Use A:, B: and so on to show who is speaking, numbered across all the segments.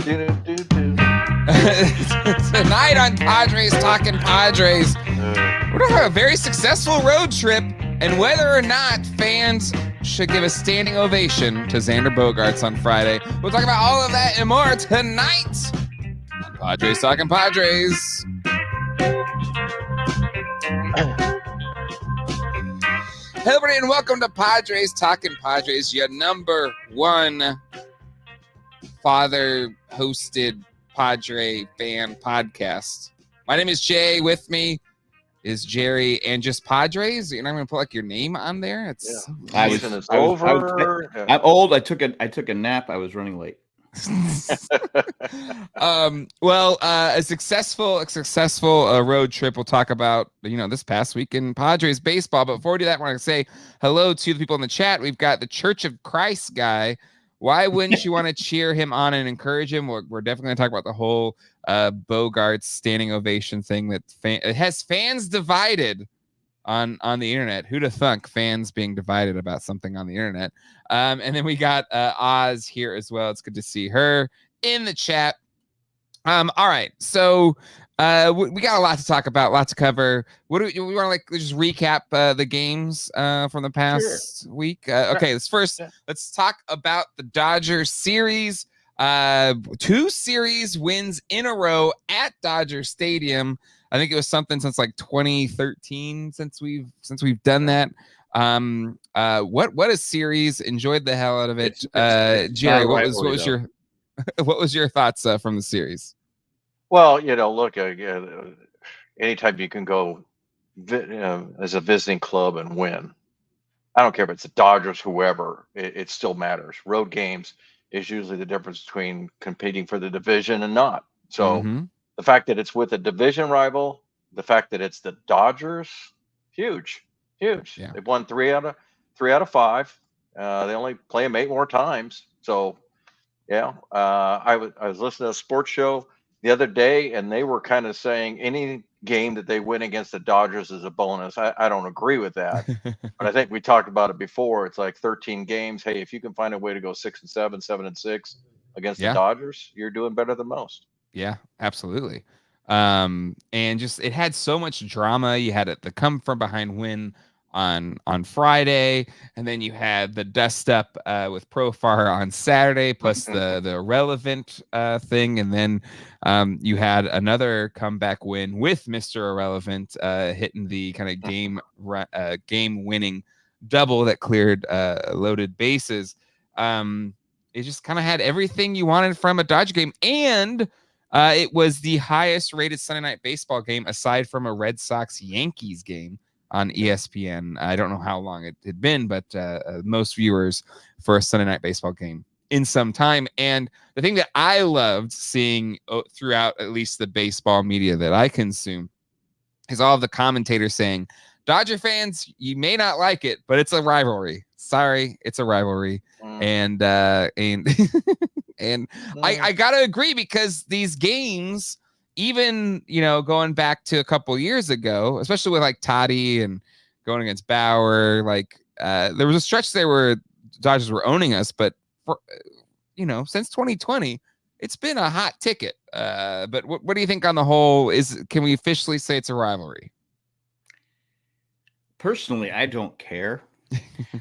A: Tonight on Padres Talking Padres, we're talking about a very successful road trip and whether or not fans should give a standing ovation to Xander Bogaerts on Friday. We'll talk about all of that and more tonight on Padres Talking Padres. Hello, everybody, and welcome to Padres Talking Padres, your number one father-hosted Padre fan podcast. My name is Jay. With me is Jerry, and just Padres. You're not going to put like your name on there. It's
B: I'm old. I took a nap. I was running late.
A: A successful road trip. We'll talk about this past week in Padres baseball. But before we do that, I want to say hello to the people in the chat. We've got the Church of Christ guy. Why wouldn't you want to cheer him on and encourage him? We're definitely going to talk about the whole Bogaerts standing ovation thing that it has fans divided on the internet. Who'd have thunk fans being divided about something on the internet? And then we got Oz here as well. It's good to see her in the chat. All right, so we got a lot to talk about, lot to cover. What do we want to just recap the games from the past week? Okay, let's talk about the Dodgers series. 2 series wins in a row at Dodger Stadium. I think it was something since like 2013 since we've done that. What a series! Enjoyed the hell out of it. Jerry, what was your thoughts from the series?
C: Well, look, anytime you can go as a visiting club and win, I don't care if it's the Dodgers, whoever, it still matters. Road games is usually the difference between competing for the division and not. So the fact that it's with a division rival, the fact that it's the Dodgers, huge. Yeah. They've won 3 out of 5. They only play them 8 more times. So, yeah, I was listening to a sports show the other day, and they were kind of saying any game that they win against the Dodgers is a bonus. I don't agree with that, but I think we talked about it before. It's like 13 games. Hey, if you can find a way to go 6-7, 7-6 against the Dodgers, you're doing better than most.
A: Yeah, absolutely. And just it had so much drama. You had the come from behind win on Friday, and then you had the dust up with Profar on Saturday, plus the Irrelevant thing, and then you had another comeback win with Mr. Irrelevant hitting the kind of game winning double that cleared loaded bases. It just kind of had everything you wanted from a Dodger game, and it was the highest rated Sunday Night Baseball game aside from a Red Sox Yankees game on ESPN. I don't know how long it had been, but most viewers for a Sunday Night Baseball game in some time. And the thing that I loved seeing throughout at least the baseball media that I consume is all of the commentators saying, Dodger fans, you may not like it, but it's a rivalry. Sorry, it's a rivalry. And and I gotta agree, because these games, even going back to a couple years ago, especially with like Toddy and going against Bauer, like there was a stretch there where Dodgers were owning us, but for since 2020, it's been a hot ticket. But what do you think on the whole? Can we officially say it's a rivalry?
B: Personally, I don't care.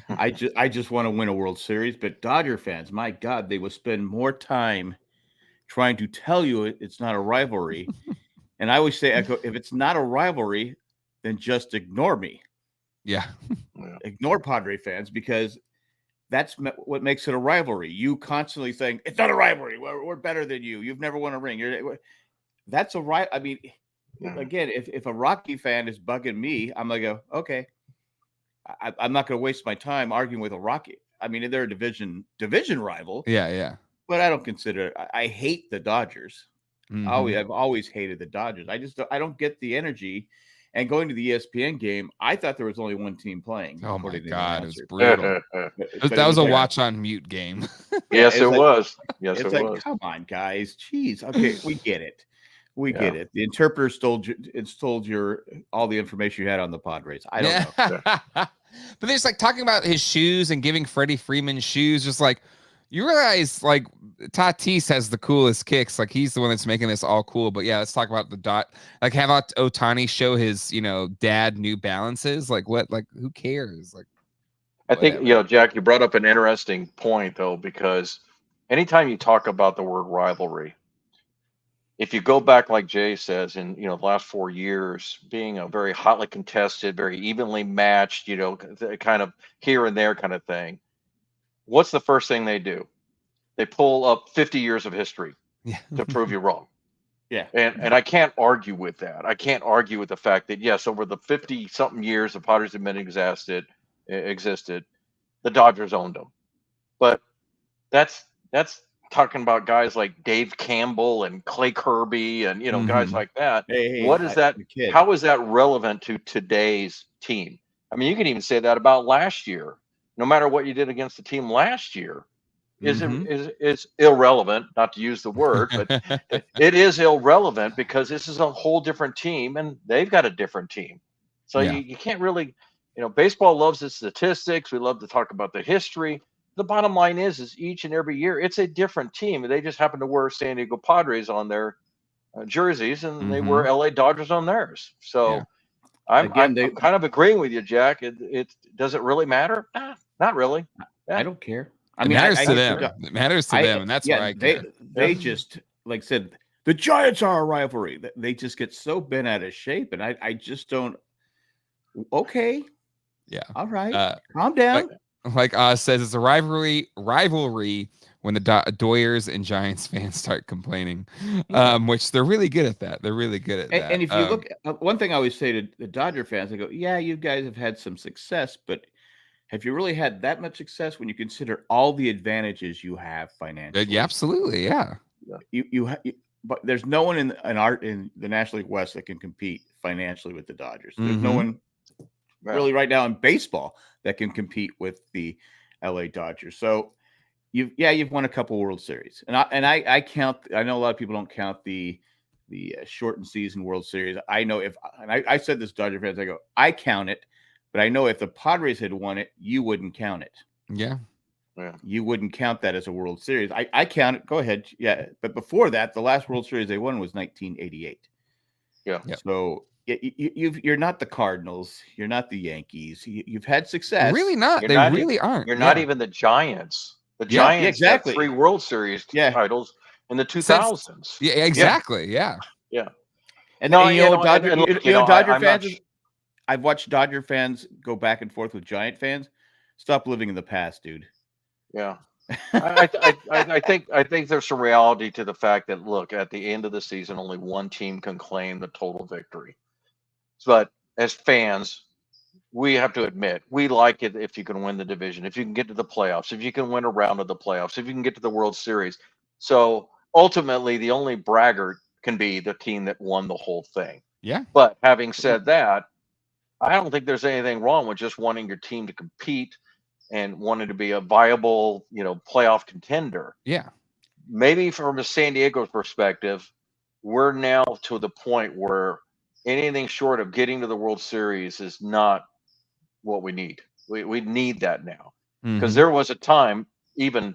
B: I just want to win a World Series. But Dodger fans, my God, they will spend more time trying to tell you it's not a rivalry. And I always say, if it's not a rivalry, then just ignore me.
A: Yeah.
B: Ignore Padre fans, because that's what makes it a rivalry. You constantly saying, it's not a rivalry. We're better than you. You've never won a ring. That's a right. I mean, again, if a Rocky fan is bugging me, I'm going to go, okay, I'm not going to waste my time arguing with a Rocky. I mean, they're a division rival.
A: Yeah.
B: But I don't consider it. I hate the Dodgers. I've always hated the Dodgers. I don't get the energy. And going to the ESPN game, I thought there was only one team playing.
A: Oh my God, it was brutal. That was a watch on mute game.
C: Yes, it was. Yes,
B: it was. Come on, guys. Jeez. Okay, we get it. We get it. The interpreter stole all the information you had on the Padres. I don't know.
A: But there's like talking about his shoes and giving Freddie Freeman shoes, just like, You realize, like, Tatis has the coolest kicks. Like, he's the one that's making this all cool. But yeah, let's talk about the dot. Like, have Ohtani show his, dad New Balances. Like, what? Like, who cares? Like,
C: I think,
A: whatever.
C: Jack, you brought up an interesting point, though, because anytime you talk about the word rivalry, if you go back, like Jay says, in the last 4 years, being a very hotly contested, very evenly matched, kind of here and there kind of thing, what's the first thing they do? They pull up 50 years of history to prove you wrong.
B: Yeah.
C: And I can't argue with that. I can't argue with the fact that, yes, over the 50-something years the Padres have been existed, the Dodgers owned them. But that's talking about guys like Dave Campbell and Clay Kirby and guys like that.
B: Hey,
C: what is that? How is that relevant to today's team? I mean, you can even say that about last year. No matter what you did against the team last year, is irrelevant. Not to use the word, but it is irrelevant because this is a whole different team, and they've got a different team. So you can't really, baseball loves its statistics. We love to talk about the history. The bottom line is each and every year it's a different team. They just happen to wear San Diego Padres on their jerseys, and they wear LA Dodgers on theirs. So I'm kind of agreeing with you, Jack. It does it really matter? Not really.
B: I don't care.
A: It matters to them. It matters to them, and that's why I care.
B: They just, like I said, the Giants are a rivalry. They just get so bent out of shape, and I just don't. Okay.
A: Yeah.
B: All right. Calm down.
A: Like Oz says, it's a rivalry when the Doyers and Giants fans start complaining, which they're really good at that. They're really good at that.
B: And if you look, one thing I always say to the Dodger fans, I go, yeah, you guys have had some success, but have you really had that much success when you consider all the advantages you have financially?
A: Yeah, absolutely. Yeah.
B: But there's no one in the National League West that can compete financially with the Dodgers. There's no one really right now in baseball that can compete with the LA Dodgers. So you've won a couple World Series, and I count. I know a lot of people don't count the shortened season World Series. I know I said this, Dodger fans, I go, I count it, but I know if the Padres had won it, you wouldn't count it.
A: Yeah.
B: You wouldn't count that as a World Series. I count it. Go ahead. Yeah, but before that, the last World Series they won was 1988.
C: Yeah.
B: So. You're not the Cardinals. You're not the Yankees. You've had success.
A: Really not. They really aren't.
C: You're not even the Giants. The Giants had 3 World Series titles in the 2000s.
A: Yeah, exactly. Yeah.
B: And Dodger fans. I've watched Dodger fans go back and forth with Giant fans. Stop living in the past, dude.
C: Yeah. I think there's some reality to the fact that, look, at the end of the season, only one team can claim the total victory. But as fans, we have to admit, we like it if you can win the division, if you can get to the playoffs, if you can win a round of the playoffs, if you can get to the World Series. So ultimately, the only braggart can be the team that won the whole thing.
A: Yeah.
C: But having said that, I don't think there's anything wrong with just wanting your team to compete and wanting to be a viable, playoff contender.
A: Yeah.
C: Maybe from a San Diego perspective, we're now to the point where anything short of getting to the World Series is not what we need. We need that now, because there was a time, even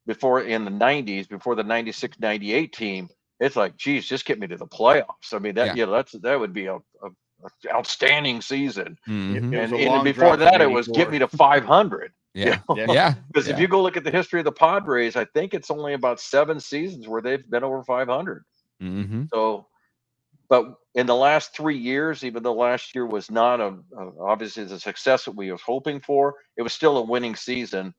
C: before in the 90s, before the 96, 98 team, it's like, geez, just get me to the playoffs. I mean, that would be a outstanding season. And before that, it was get me to 500.
A: Yeah.
C: Because if you go look at the history of the Padres, I think it's only about 7 seasons where they've been over 500. So, but in the last 3 years, even though last year was not obviously the success that we were hoping for, it was still a winning season.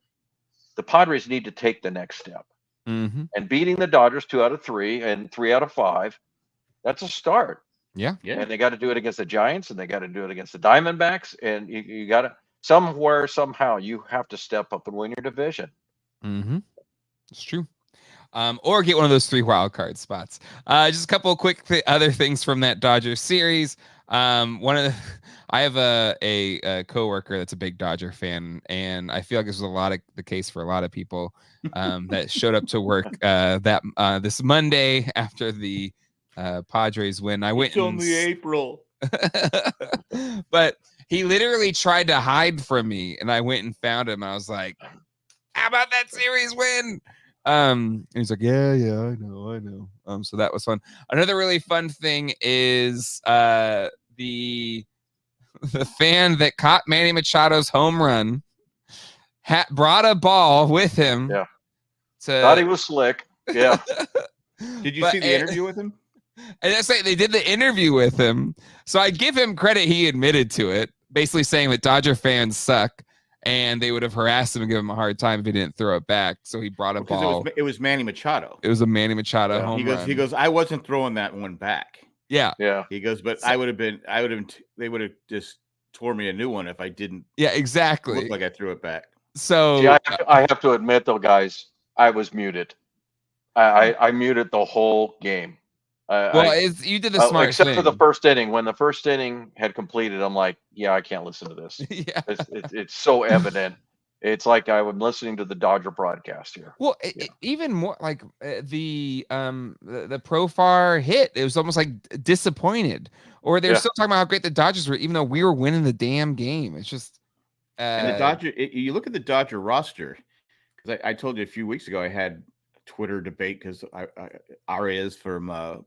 C: The Padres need to take the next step. And beating the Dodgers 2 out of 3 and 3 out of 5, that's a start.
A: Yeah.
C: And they got to do it against the Giants, and they got to do it against the Diamondbacks, and you got to somewhere, somehow, you have to step up and win your division.
A: It's true. Or get one of those 3 wild card spots. Just a couple of quick other things from that Dodgers series. I have a coworker that's a big Dodger fan, and I feel like this was a lot of the case for a lot of people that showed up to work this Monday after the Padres win. I went.
B: It's only April.
A: But he literally tried to hide from me, and I went and found him. I was like, How about that series win? And he's like, yeah, I know. So that was fun. Another really fun thing is the fan that caught Manny Machado's home run brought a ball with him.
C: Yeah.
A: Thought
C: he was slick. Yeah.
B: Did you see the interview with him?
A: And that's like they did the interview with him. So I give him credit. He admitted to it, basically saying that Dodger fans suck and they would have harassed him and give him a hard time if he didn't throw it back. So he brought a ball.
B: It was Manny Machado.
A: It was a Manny Machado home run.
B: He goes, I wasn't throwing that one back.
A: Yeah.
B: He goes, but they would have just tore me a new one if I didn't.
A: Yeah, exactly.
B: Look like I threw it back.
A: So
C: see, I have to admit though, guys, I was muted. I muted the whole game.
A: You did the smart
C: except
A: thing.
C: for the first inning. When the first inning had completed, I'm like, yeah, I can't listen to this.
A: Yeah.
C: It's so evident. It's like I was listening to the Dodger broadcast here.
A: Well, even more like the Profar hit, it was almost like disappointed, or they're still talking about how great the Dodgers were, even though we were winning the damn game. It's just
B: and the Dodger. You look at the Dodger roster, because I told you a few weeks ago I had a Twitter debate because Arias from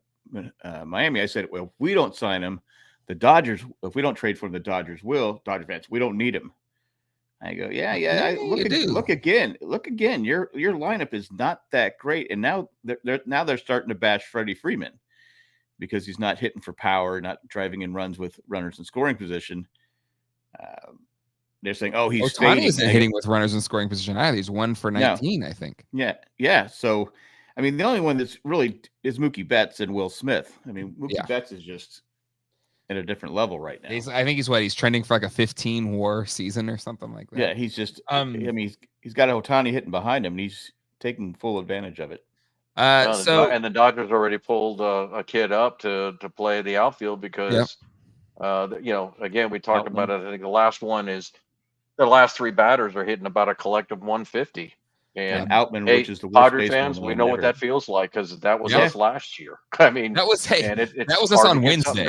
B: Miami. I said, well, if we don't sign him, the Dodgers. If we don't trade for him, the Dodgers will. Dodger fans, we don't need him. I go, look again. Your lineup is not that great, and now they're starting to bash Freddie Freeman because he's not hitting for power, not driving in runs with runners in scoring position. They're saying, oh, he's
A: Ohtani isn't hitting with runners in scoring position either. He's 1 for 19, I think.
B: Yeah. So, I mean, the only one that's really is Mookie Betts and Will Smith. I mean, Mookie Betts is just at a different level right now.
A: I think he's trending for like a 15 WAR season or something like that.
B: Yeah, he's just. I mean, he's got Ohtani hitting behind him, and he's taking full advantage of it.
C: And the Dodgers already pulled a kid up to play the outfield because, again, we talked about it. I think the last one is the last 3 batters are hitting about a collective 150. And
B: Outman, which is the
C: Padres fans, we know what that feels like because that was us last year. I mean,
A: that was us on Wednesday.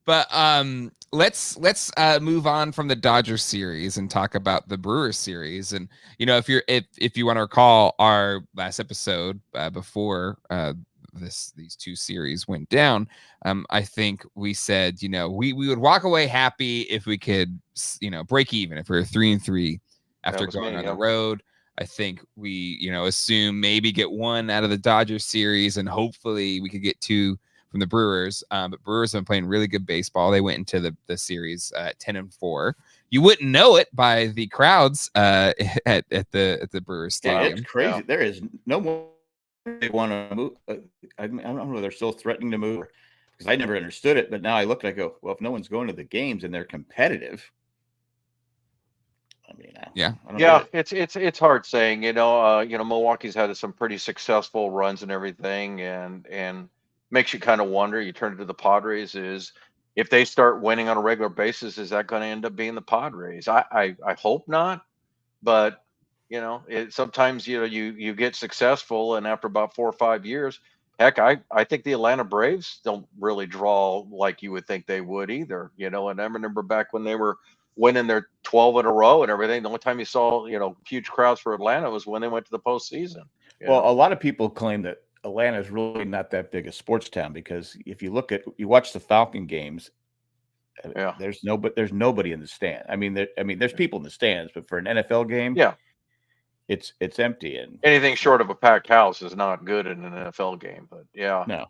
A: But let's move on from the Dodgers series and talk about the Brewers series. And if you want to recall our last episode before these 2 series went down, I think we said we would walk away happy if we could break even if we were 3-3 after going on the road. I think we, assume maybe get 1 out of the Dodgers series and hopefully we could get 2 from the Brewers. But Brewers have been playing really good baseball. They went into the series 10-4. You wouldn't know it by the crowds at the Brewers stadium.
B: Yeah, it's crazy. Yeah. There is no more they want to move. I don't know. They're still threatening to move because I never understood it. But now I look and I go, well, if no one's going to the games and they're competitive. I mean,
C: it's hard saying, Milwaukee's had some pretty successful runs and everything, and makes you kind of wonder. You turn to the Padres, is if they start winning on a regular basis, is that going to end up being the Padres? I hope not, but sometimes you get successful, and after about 4 or 5 years, heck, I think the Atlanta Braves don't really draw like you would think they would either. And I remember back when they were winning their 12 in a row and everything. The only time you saw, huge crowds for Atlanta was when they went to the postseason.
B: Well, a lot of people claim that Atlanta is really not that big a sports town because if you watch the Falcon games, there's nobody in the stand. I mean, there's people in the stands, but for an NFL game, it's empty. And
C: anything short of a packed house is not good in an NFL game. But
B: no.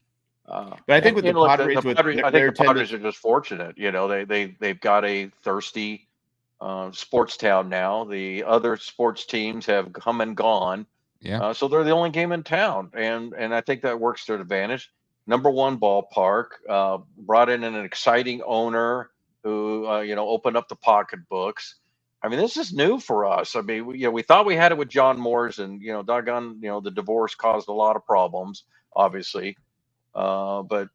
B: But I think with the Padres,
C: I think the Padres are just fortunate. They've got a thirsty sports town now. The other sports teams have come and gone. So they're the only game in town, and I think that works to their advantage. Number 1 ballpark, brought in an exciting owner who opened up the pocketbooks. I mean, this is new for us. I mean, we thought we had it with John Moores, and doggone, the divorce caused a lot of problems, obviously. But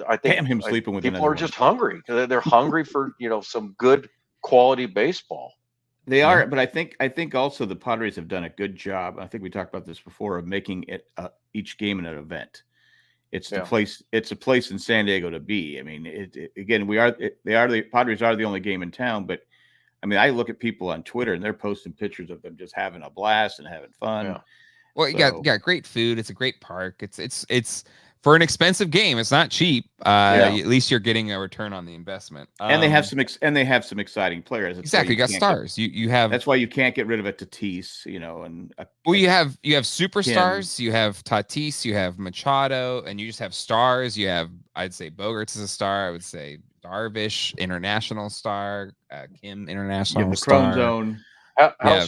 C: I think
B: him sleeping with
C: people are just hungry. They're hungry for some good quality baseball.
B: They are, but I think also the Padres have done a good job. I think we talked about this before of making it each game an event. It's the place. It's a place in San Diego to be. I mean, the Padres are the only game in town, but I mean, I look at people on Twitter and they're posting pictures of them just having a blast and having fun.
C: Yeah.
A: Well, you got great food. It's a great park. It's for an expensive game. It's not cheap. At least you're getting a return on the investment.
B: And they have some exciting players. That's
A: exactly. You got stars. You have.
B: That's why you can't get rid of a Tatis, and
A: you have superstars. You have Tatis. You have Machado, and you just have stars. You have, I'd say, Bogaerts is a star. I would say Darvish, international star. Kim, international
B: the
A: star.
B: Chrome Zone.
C: How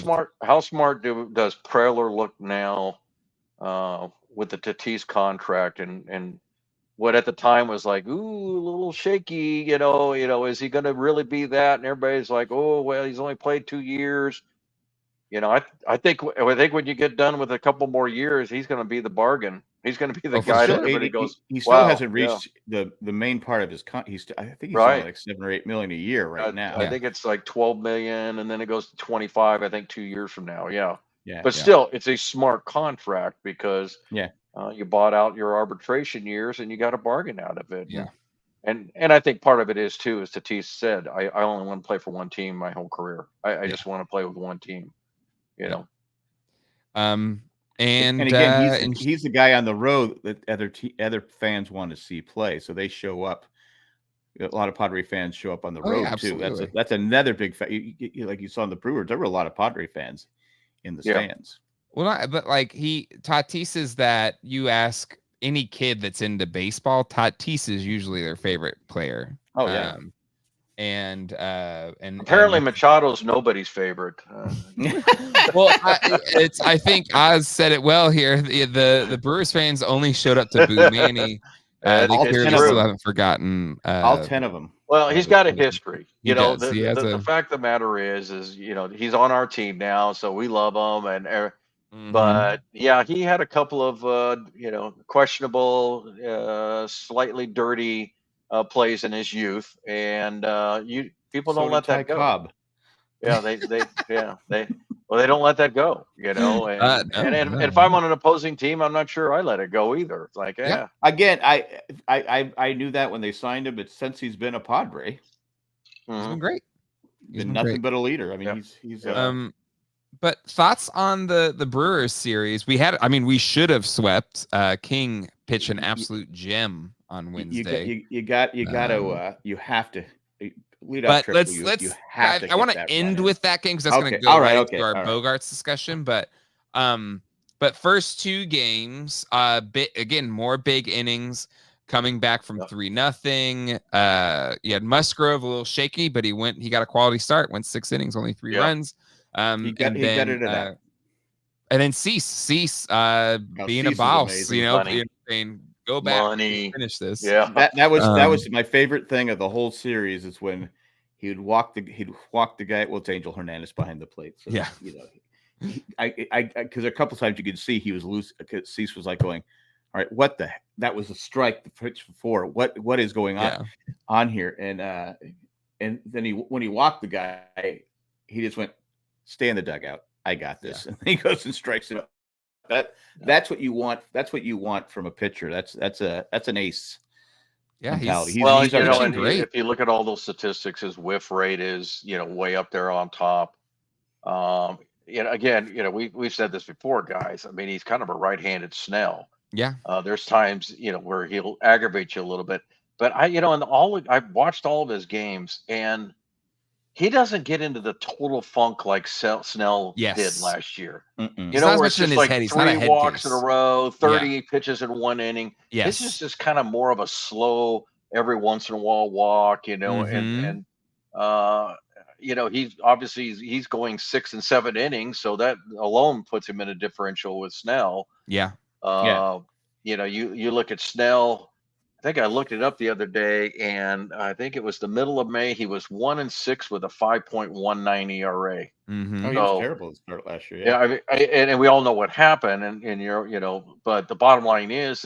C: smart does Preller look now with the Tatis contract and what at the time was like, ooh, a little shaky, is he going to really be that? And everybody's like, oh, well, he's only played 2 years. I think when you get done with a couple more years, he's going to be the bargain. He's going to be the guy that everybody goes.
B: He still hasn't reached the main part of his I think he's only like $7 or $8 million a year now.
C: I think it's like 12 million, and then it goes to 25. I think 2 years from now. Yeah.
B: Yeah.
C: But still, it's a smart contract because you bought out your arbitration years and you got a bargain out of it.
A: Yeah.
C: And I think part of it is too, as Tatis said, I only want to play for one team my whole career. I just want to play with one team.
B: And again, he's the guy on the road that other fans want to see play, so they show up. A lot of Padre fans show up on the road too. That's another big like you saw in the Brewers. There were a lot of Padre fans in the stands.
A: Well, but like Tatis is that you ask any kid that's into baseball, Tatis is usually their favorite player.
B: Oh yeah.
A: And
C: apparently Machado's nobody's favorite.
A: Well, I think Oz said it well here. The Brewers fans only showed up to boo Manny. They clearly still haven't forgotten
B: all 10 of them.
C: Well, he's got a history. The fact of the matter is he's on our team now, so we love him. But yeah, he had a couple of questionable, slightly dirty plays in his youth, and people don't let that go.
B: Cobb.
C: Yeah, they don't let that go, And if I'm on an opposing team, I'm not sure I let it go either. It's like,
B: Again, I knew that when they signed him, but since he's been a Padre,
A: he's been great.
B: He's been nothing but a leader. I mean, he's.
A: But thoughts on the Brewers series? We should have swept. King pitch an absolute gem on Wednesday.
B: You have to lead
A: up.
B: But
A: let's. I want to end with that game because that's going to go into our Bogaerts discussion. But first 2 games, more big innings coming back from 3-0. You had Musgrove a little shaky, but he got a quality start. Went 6 innings, only 3 runs. And then Cease being a boss, saying go back and finish this.
B: Yeah, that was my favorite thing of the whole series is when he'd walk the guy. Well, it's Angel Hernandez behind the plate. So, because a couple times you could see he was loose. Cease was like going, all right, that was a strike. The pitch before. What is going on here? And then when he walked the guy, he just went, stay in the dugout. I got this. Yeah. And he goes and strikes it up. That's what you want. That's what you want from a pitcher. That's an ace.
A: Yeah,
B: he's
C: great. If you look at all those statistics, his whiff rate is way up there on top. Again, we've said this before, guys. I mean, he's kind of a right-handed Snell.
A: Yeah.
C: There's times where he'll aggravate you a little bit, but I've watched all of his games and he doesn't get into the total funk like Snell did last year. Where it's just like 3 walks in a row, 30 pitches in 1 inning.
A: Yes.
C: This is just kind of more of a slow, every once in a while walk, and he's going 6 and 7 innings, so that alone puts him in a differential with Snell.
A: Yeah.
C: You look at Snell. I think I looked it up the other day, and I think it was the middle of May. He was 1-6 with a 5.19 ERA.
A: Mm-hmm.
B: He was terrible to start last year.
C: Yeah, and we all know what happened. And but the bottom line is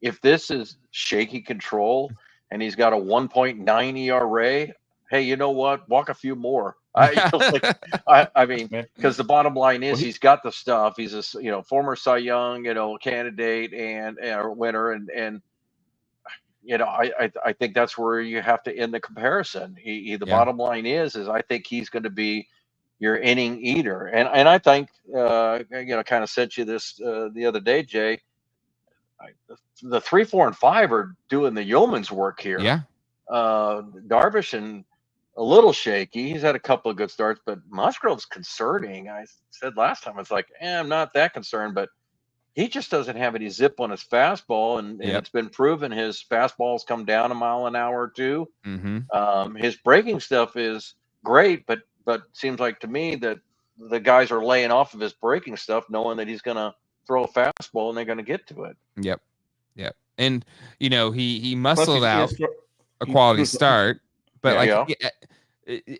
C: if this is shaky control and he's got a 1.9 ERA, hey, you know what? Walk a few more. Because the bottom line is he's got the stuff. He's a former Cy Young candidate and winner and I think that's where you have to end the comparison. The
A: Yeah.
C: bottom line is I think he's going to be your inning eater, and I think kind of sent you this the other day, Jay. The 3, 4, and 5 are doing the yeoman's work here.
A: Yeah.
C: Darvish and a little shaky. He's had a couple of good starts, but Musgrove's concerning. I said last time, it's like, I'm not that concerned, but he just doesn't have any zip on his fastball, and it's been proven his fastballs come down a mile an hour or two.
A: Mm-hmm.
C: His breaking stuff is great, but seems like to me that the guys are laying off of his breaking stuff, knowing that he's going to throw a fastball and they're going to get to it.
A: Yep. And he muscled out a quality start, but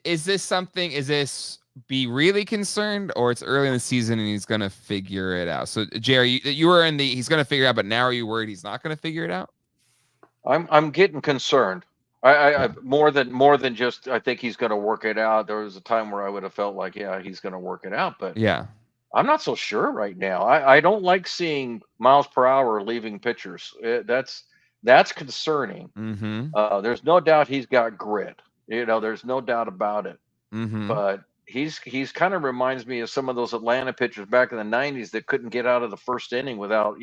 A: is this something? Is this be really concerned, or it's early in the season and he's going to figure it out? So, Jerry, you were in the he's going to figure it out, but now are you worried he's not going to figure it out?
C: I'm getting concerned. I more than just I think he's going to work it out. There was a time where I would have felt like, he's going to work it out, but I'm not so sure right now. I don't like seeing miles per hour leaving pitchers. That's concerning.
A: Mm-hmm.
C: There's no doubt he's got grit. There's no doubt about it.
A: Mm-hmm.
C: But he's kind of reminds me of some of those Atlanta pitchers back in the 90s that couldn't get out of the first inning without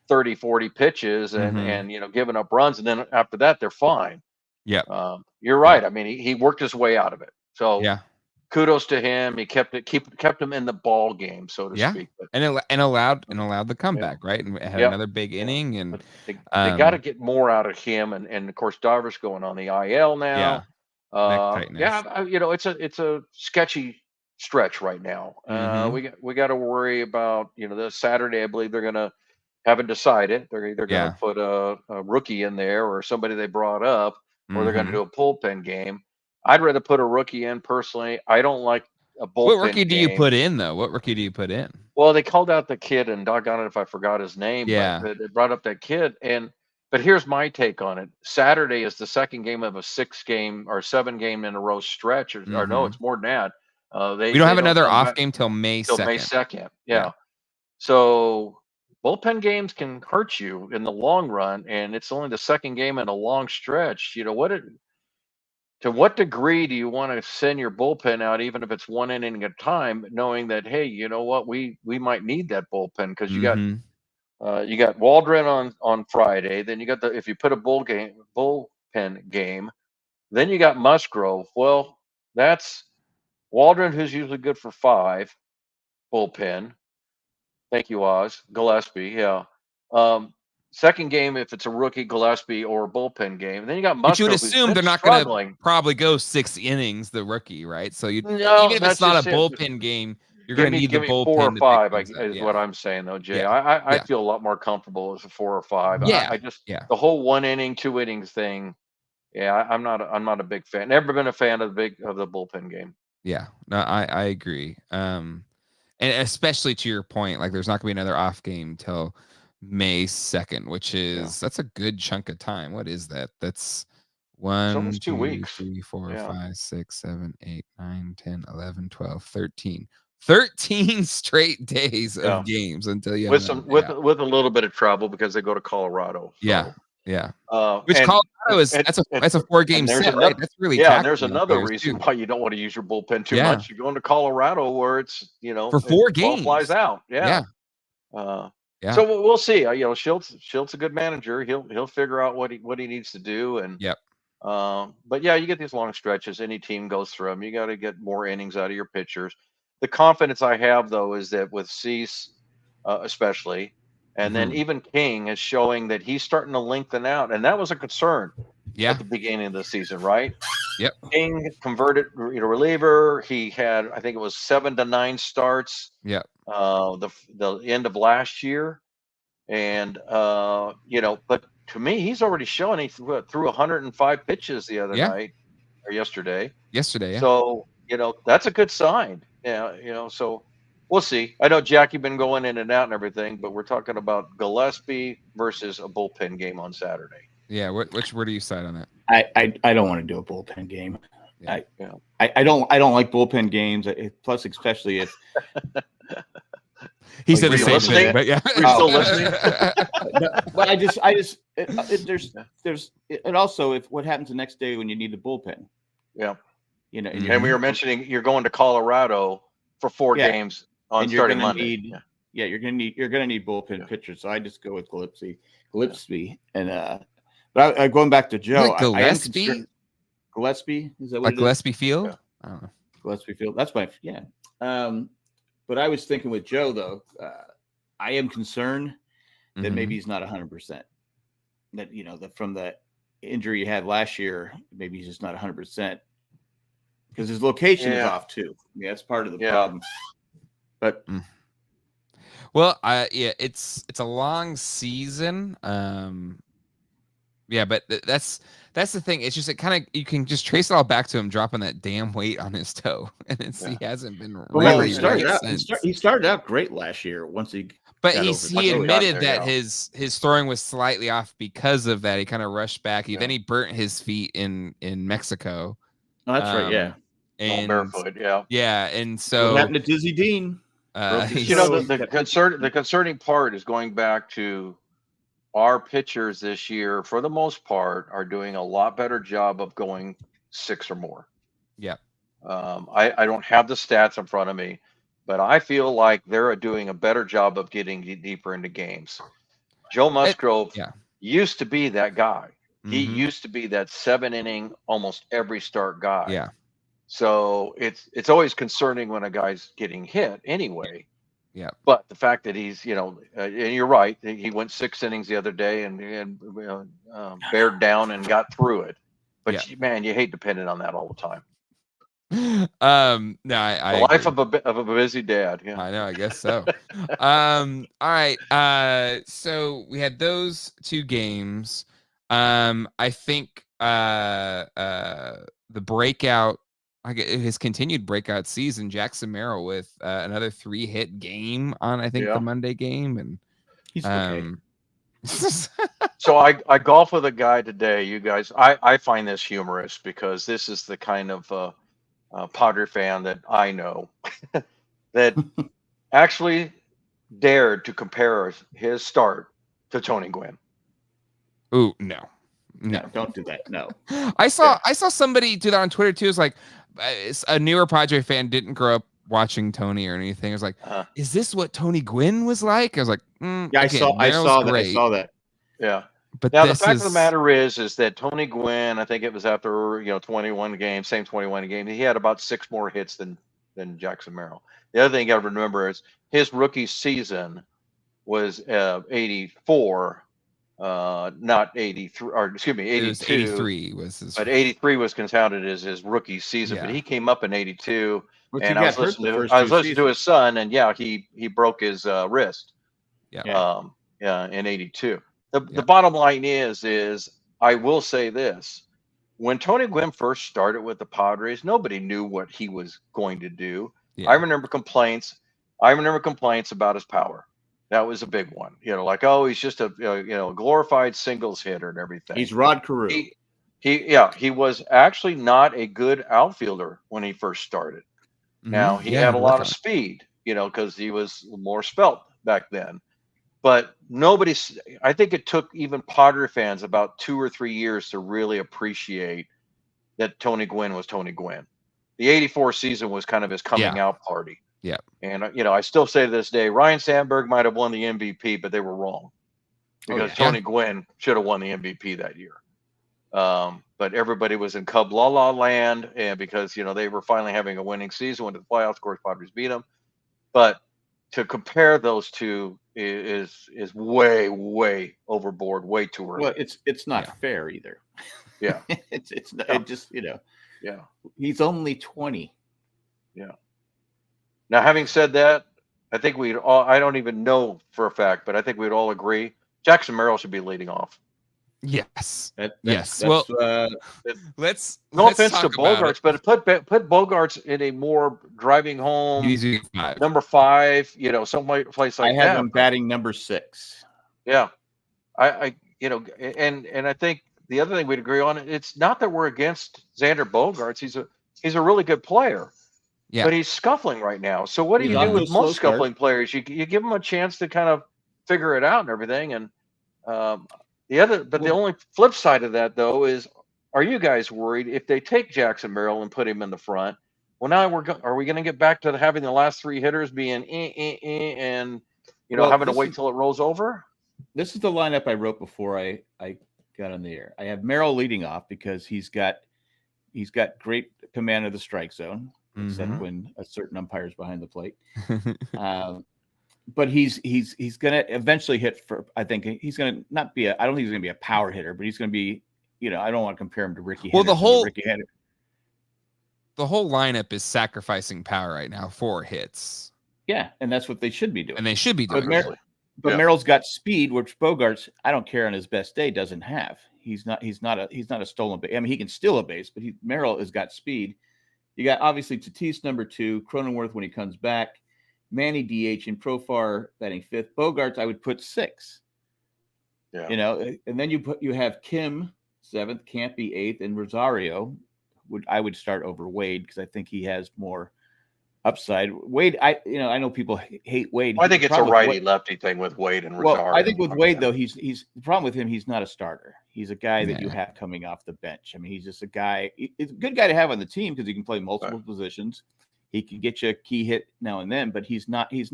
C: 30, 40 pitches and giving up runs, and then after that they're fine.
A: Yeah.
C: You're right. I mean, he worked his way out of it. So kudos to him. He kept him in the ball game, so to speak. But,
A: and allowed the comeback, right? And had another big inning. And
C: they got to get more out of him. And of course, Darvish going on the IL now. It's a sketchy stretch right now. We got to worry about this Saturday. I believe they're going to haven't decided. They're either going to put a rookie in there or somebody they brought up, or they're going to do a bullpen game. I'd rather put a rookie in personally. I don't like a bullpen.
A: What rookie do you put in, though? What rookie do you put in?
C: Well, they called out the kid, and doggone it if I forgot his name. But they brought up that kid. But here's my take on it. Saturday is the second game of a 6-game or 7-game in a row stretch, or no, it's more than that.
A: We don't have another off game till May 2nd.
C: May 2nd. Yeah. So bullpen games can hurt you in the long run, and it's only the second game in a long stretch. To what degree do you want to send your bullpen out, even if it's one inning at a time, knowing that, hey, you know what, we might need that bullpen because you got Waldron on Friday, then you got if you put a bullpen game, then you got Musgrove. Well, that's Waldron, who's usually good for 5 bullpen. Thank you, Oz. Gillespie, second game, if it's a rookie, Gillespie, or a bullpen game. And then you got Musgrove.
A: But you would assume they're not going to probably go 6 innings, the rookie, right? So even if it's not a bullpen game, you're going to need the bullpen.
C: 4 or 5 is what I'm saying, though, Jay. I feel a lot more comfortable as a 4 or 5. The whole 1 inning, 2 innings thing. I'm not a big fan. Never been a fan of the bullpen game.
A: Yeah, no, I agree. And especially to your point, like there's not going to be another off game till May 2nd, which is that's a good chunk of time. What is that? That's 1, 2, 3, 4, 5, 6, 7, 8, 9, 10, 11, 12, 13. 13 straight days of games until you
C: with a little bit of trouble because they go to Colorado. So.
A: Which Colorado is that's a 4-game set, right? That's really
C: and there's another reason why you don't want to use your bullpen too much. You're going to Colorado where it's
A: for 4 games
C: flies out. So we'll see. Schilt's a good manager. He'll figure out what he needs to do. And but you get these long stretches. Any team goes through them. You got to get more innings out of your pitchers. The confidence I have though is that with Cease, especially. And then even King is showing that he's starting to lengthen out. And that was a concern at the beginning of the season, right?
A: Yep.
C: King converted reliever. He had, I think it was 7 to 9 starts.
A: Yep.
C: The end of last year. And, but to me, he's already showing he threw 105 pitches the other night or yesterday. So, that's a good sign. So we'll see. I know Jackie been going in and out and everything, but we're talking about Gillespie versus a bullpen game on Saturday.
A: Yeah, where do you side on that?
B: I don't want to do a bullpen game. I don't like bullpen games. Plus, especially if
A: He
B: Oh,
A: said
C: were
A: the
C: you
A: same
C: listening?
A: thing, but yeah.
C: Were you still listening?
B: No, but there's and also if what happens the next day when you need the bullpen,
C: Yeah.
B: and
A: Mhm.
C: And we were mentioning you're going to Colorado for 4
B: Yeah.
C: games on
B: and you're
C: starting
B: gonna
C: Monday.
B: need you're gonna need bullpen pitchers. So I just go with Gillespie, and but going back to Joe,
A: Like
B: I am
A: Gillespie?
B: concerned. Gillespie, is that what
A: Like
B: it is?
A: Gillespie Field?
C: Yeah.
A: I don't know.
B: Gillespie Field. That's my but I was thinking with Joe though, I am concerned that maybe he's not 100%. That that from the injury he had last year, maybe he's just not 100%. Because his location is off too. Yeah, that's part of the problem. But
A: well, it's a long season. Yeah, but that's the thing. It's just you can just trace it all back to him dropping that damn weight on his toe, and he hasn't been really
B: he started out great last year. Once he
A: but
B: got
A: he admitted that
C: yeah.
A: his throwing was slightly off because of that. He kind of rushed back. Then he burnt his feet in Mexico.
B: Oh, that's right. Yeah,
C: all barefoot. Yeah.
A: Yeah, and so
B: what happened to Dizzy Dean?
C: The concerning part is going back to our pitchers this year, for the most part, are doing a lot better job of going 6 or more.
A: Yeah.
C: I don't have the stats in front of me, but I feel like they're doing a better job of getting deeper into games. Joe Musgrove used to be that guy. He used to be that 7-inning, almost every start guy.
A: Yeah.
C: So it's always concerning when a guy's getting hit anyway.
A: Yeah.
C: But the fact that he's, and you're right, he went 6 innings the other day and bared down and got through it. But man, you hate depending on that all the time.
A: No,
C: the life of a busy dad. Yeah,
A: I know. I guess so. All right. So we had those 2 games. I think the breakout. His continued breakout season, Jackson Merrill with another 3-hit game on the Monday game, and
B: he's okay.
C: So I golf with a guy today. You guys, I find this humorous because this is the kind of Padre fan that I know that actually dared to compare his start to Tony Gwynn.
A: Ooh, no,
B: don't do that. No,
A: I saw somebody do that on Twitter too. It's like a newer Padre fan didn't grow up watching Tony or anything. It was like, is this what Tony Gwynn was like? I was like,
B: I saw that.
C: Yeah.
A: But
C: now the fact of the matter is that Tony Gwynn, I think it was after 21 games, same 21 games, he had about 6 more hits than Jackson Merrill. The other thing you got to remember is his rookie season was 84. Not 83, or excuse me, 82.
A: 83 was his.
C: But 83 was counted as his rookie season. But he came up in 82, and I was listening to his son, and he broke his wrist.
A: Yeah.
C: In 82. The bottom line is I will say this: when Tony Gwynn first started with the Padres, nobody knew what he was going to do. I remember complaints. About his power. That was a big one. Like, he's just a glorified singles hitter and everything.
B: He's Rod Carew.
C: He was actually not a good outfielder when he first started. Now he had a lot of speed, because he was more svelte back then. But I think it took even Padre fans about 2 or 3 years to really appreciate that Tony Gwynn was Tony Gwynn. The 84 season was kind of his coming out party.
A: Yeah.
C: And, I still say to this day, Ryan Sandberg might have won the MVP, but they were wrong. Because Tony Gwynn should have won the MVP that year. But everybody was in Cub La La land, and because, they were finally having a winning season, went to the playoffs. Of course, Padres beat them. But to compare those two is way, way overboard, way too early.
B: Well, it's not fair either.
C: Yeah.
B: it's not, it just,
C: Yeah.
B: He's only 20.
C: Yeah. Now, having said that, I think I don't even know for a fact, but I think we'd all agree Jackson Merrill should be leading off.
A: Yes.
B: Let's
C: no offense to Bogaerts, but put Bogaerts in a more driving home number 5, some place like that.
B: I have him batting number 6.
C: Yeah. I and I think the other thing we'd agree on, it's not that we're against Xander Bogaerts. He's a really good player.
A: Yeah.
C: but he's scuffling right now. So what do
B: He's
C: you
B: off
C: do
B: to a
C: with
B: slow
C: most
B: start.
C: scuffling players? You give them a chance to kind of figure it out and everything. And the only flip side of that though is, are you guys worried if they take Jackson Merrill and put him in the front? Well, now are we going to get back to having the last three hitters being and having to wait till it rolls over?
B: This is the lineup I wrote before I got on the air. I have Merrill leading off because he's got great command of the strike zone, except when a certain umpire's behind the plate. But he's going to eventually hit for. I think he's going to not be I don't think he's going to be a power hitter, but he's going to be. I don't want to compare him to Ricky.
A: Well,
B: Henderson,
A: the whole lineup is sacrificing power right now for hits.
B: Yeah, and that's what they should be doing.
A: And they should be doing.
B: But Merrill's got speed, which Bogaerts, I don't care on his best day, doesn't have. He's not a stolen base. I mean, he can steal a base, but Merrill has got speed. You got obviously Tatis number 2, Cronenworth when he comes back, Manny DH, and Profar batting 5th. Bogaerts, I would put 6.
C: Yeah.
B: And then you have Kim 7th, Campy 8th, and Rosario I would start over Wade because I think he has more upside. Wade, I know people hate Wade.
C: I think it's a righty lefty thing with Wade and Rosario.
B: Well, I think with Wade though, he's the problem with him. He's not a starter. He's a guy that you have coming off the bench. I mean, he's just a guy. It's a good guy to have on the team because he can play multiple positions. He can get you a key hit now and then, but he's not a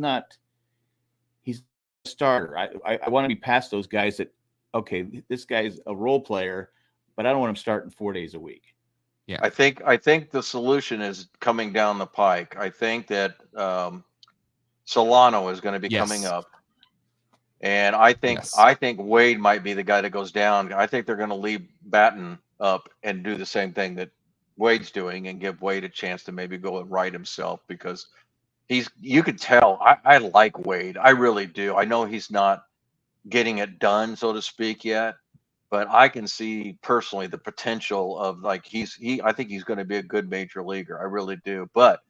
B: starter. I want to be past those guys that this guy's a role player, but I don't want him starting 4 days a week.
A: Yeah,
C: I think the solution is coming down the pike. I think that Solano is going to be coming up, and I think Wade might be the guy that goes down. I think they're going to leave Batten up and do the same thing that Wade's doing, and give Wade a chance to maybe go and right himself because you could tell. I like Wade, I really do. I know he's not getting it done, so to speak, yet. But I can see personally the potential of I think he's going to be a good major leaguer. I really do. But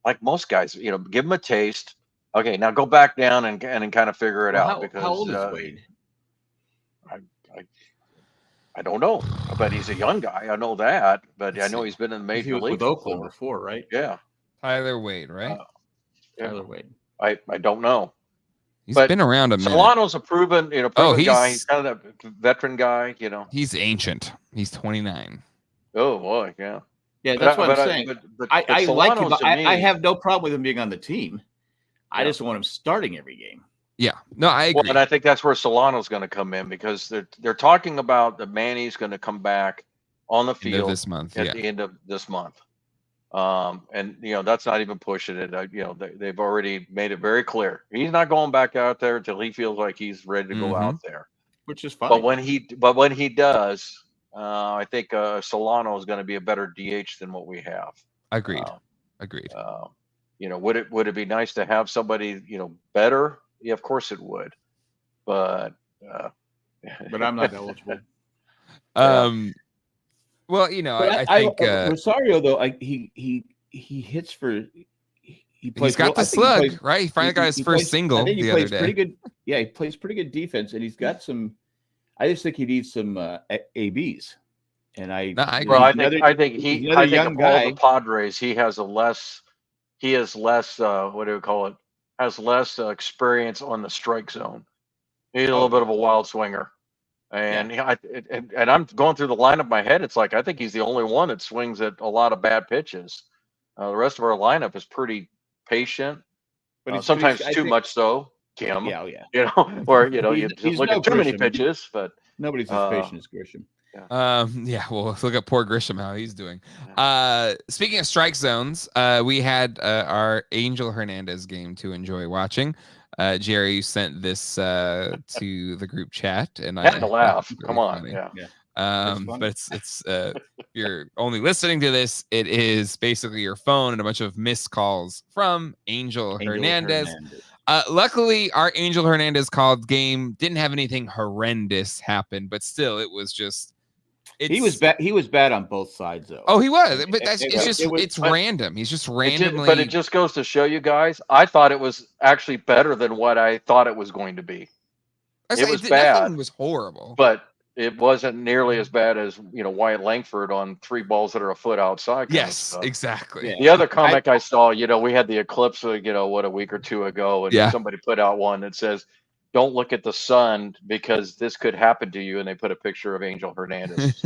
C: like most guys, give him a taste. Okay, now go back down and kind of figure it out. Because
B: how old is Wade?
C: I don't know, but he's a young guy. I know that, but I know he's been in the major league
B: with Oakland before, right?
C: Yeah,
A: Tyler Wade, right?
B: Tyler Wade.
C: I don't know.
A: He's been around a minute.
C: Solano's a proven guy. He's kind of that veteran guy,
A: He's ancient. He's 29.
C: Oh boy, yeah.
B: Yeah, that's what I'm saying. But I like him. I have no problem with him being on the team. I just want him starting every game.
A: Yeah, no, I agree.
C: Well, and I think that's where Solano's going to come in because they're talking about the Manny's going to come back on the field
A: this month,
C: at the end of this month. And that's not even pushing it. They've already made it very clear he's not going back out there until he feels like he's ready to go out there,
B: which is fine.
C: But when he does, I think Solano is going to be a better DH than what we have.
A: Agreed.
C: Would it be nice to have somebody better? Yeah, of course it would. But
B: I'm not eligible.
A: Well, I think
B: Rosario though, he hits for.
A: He's got the slug, right? He finally got his first single the other day.
B: Pretty good. Yeah, he plays pretty good defense, and he's got some. I just think he needs some ABs. And I think of all the
C: Padres, he has less. What do we call it? Has less experience on the strike zone. He's a little bit of a wild swinger. And and I'm going through the lineup in my head. It's like I think he's the only one that swings at a lot of bad pitches. The rest of our lineup is pretty patient, but sometimes too much so. Kim, or you just look at too many pitches. But
B: nobody's as patient as Grisham.
A: Well, look at poor Grisham, how he's doing. Speaking of strike zones, we had our Angel Hernandez game to enjoy watching. Jerry, you sent this to the group chat, and I
C: had to laugh. Come on,
A: but it's you're only listening to this. It is basically your phone and a bunch of missed calls from Angel Hernandez. Luckily, our Angel Hernandez called game didn't have anything horrendous happen, but still, it was just.
B: He was bad. He was bad on both sides, though.
A: Oh, he was. But it's random. He's just randomly.
C: But it just goes to show you guys. I thought it was actually better than what I thought it was going to be.
A: It was bad. Nothing was horrible.
C: But it wasn't nearly as bad as Wyatt Langford on 3 balls that are a foot outside.
A: Yes, exactly.
B: Yeah.
C: The other comic I saw, we had the eclipse, a week or two ago, and
A: Yeah.
C: somebody put out one that says, "Don't look at the sun because this could happen to you," and they put a picture of Angel Hernandez.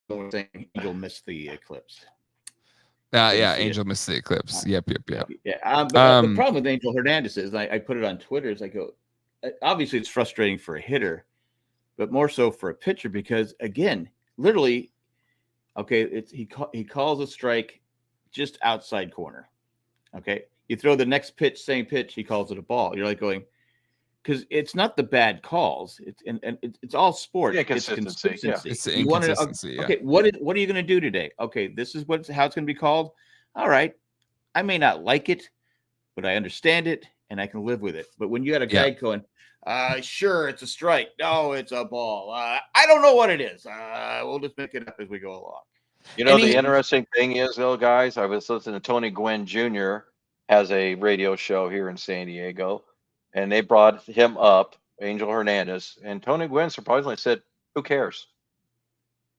C: So.
B: Angel missed the eclipse.
A: Yeah, Angel missed the eclipse. Yep.
B: Yeah. But the problem with Angel Hernandez is, I put it on Twitter, is I go, obviously it's frustrating for a hitter, but more so for a pitcher, because again, literally, okay, he calls a strike just outside corner. Okay, you throw the next pitch, same pitch, he calls it a ball. You're like going, because it's not the bad calls. It's all sport.
C: Yeah,
B: It's consistency.
C: Yeah.
A: It's the inconsistency.
B: Okay, what are you going to do today? Okay, this is how it's going to be called. All right, I may not like it, but I understand it and I can live with it. But when you got a guy going, sure, it's a strike. No, it's a ball. I don't know what it is. We'll just make it up as we go along.
C: The interesting thing is, though, guys, I was listening to Tony Gwynn Jr. has a radio show here in San Diego, and they brought him up, Angel Hernandez, and Tony Gwynn surprisingly said, "Who cares?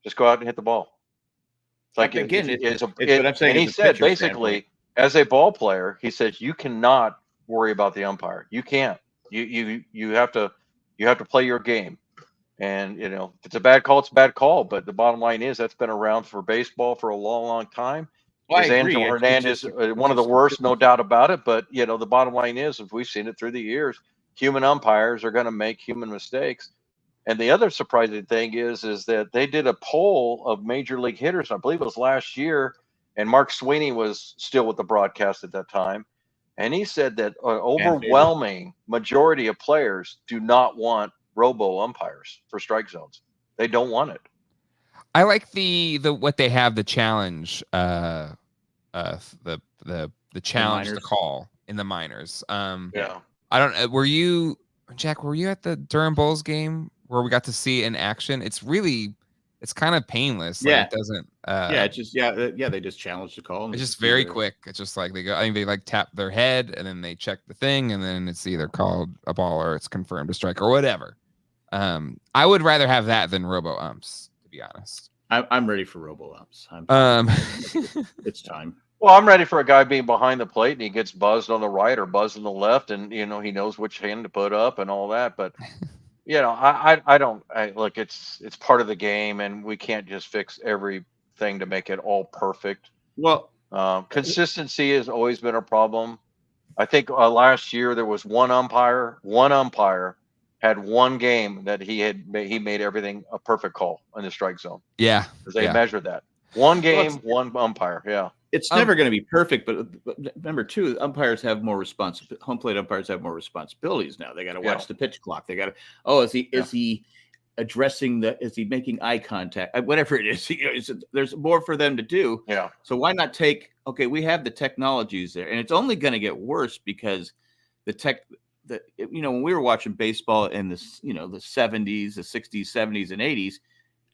C: Just go out and hit the ball." It's like, again, what I'm saying. And he said, basically, as a ball player, he says, you cannot worry about the umpire. You can't. You have to play your game. And if it's a bad call, it's a bad call. But the bottom line is, that's been around for baseball for a long, long time.
B: Well,
C: is Angel Hernandez one of the worst? No doubt about it. But the bottom line is, if we've seen it through the years, human umpires are going to make human mistakes. And the other surprising thing is that they did a poll of major league hitters. I believe it was last year, and Mark Sweeney was still with the broadcast at that time. And he said that an overwhelming majority of players do not want robo umpires for strike zones. They don't want it.
A: I like the what they have, the challenge, the challenge to call in the minors.
C: Yeah.
A: I don't. Were you, Jack? Were you at the Durham Bulls game where we got to see it in action? It's kind of painless. Like, it doesn't.
B: It's just they just challenge the call.
A: It's just very quick. It's just like they go. I think they like tap their head and then they check the thing, and then it's either called a ball or it's confirmed a strike or whatever. I would rather have that than robo umps, to be honest.
B: I'm ready for robo umps. It's time.
C: Well, I'm ready for a guy being behind the plate and he gets buzzed on the right or buzzed on the left, and he knows which hand to put up and all that. But I don't look. It's part of the game, and we can't just fix everything to make it all perfect.
B: Well,
C: consistency has always been a problem. I think last year there was one umpire had one game that he made everything a perfect call in the strike zone.
A: Yeah,
C: because they measured that one game, one umpire. Yeah.
B: It's never going to be perfect, but remember too, umpires have more home plate umpires have more responsibilities now. They got to watch the pitch clock. They got to, is he addressing is he making eye contact? Whatever it is, there's more for them to do.
C: Yeah.
B: So why not we have the technologies there, and it's only going to get worse because when we were watching baseball in the 70s, the 60s, 70s, and 80s,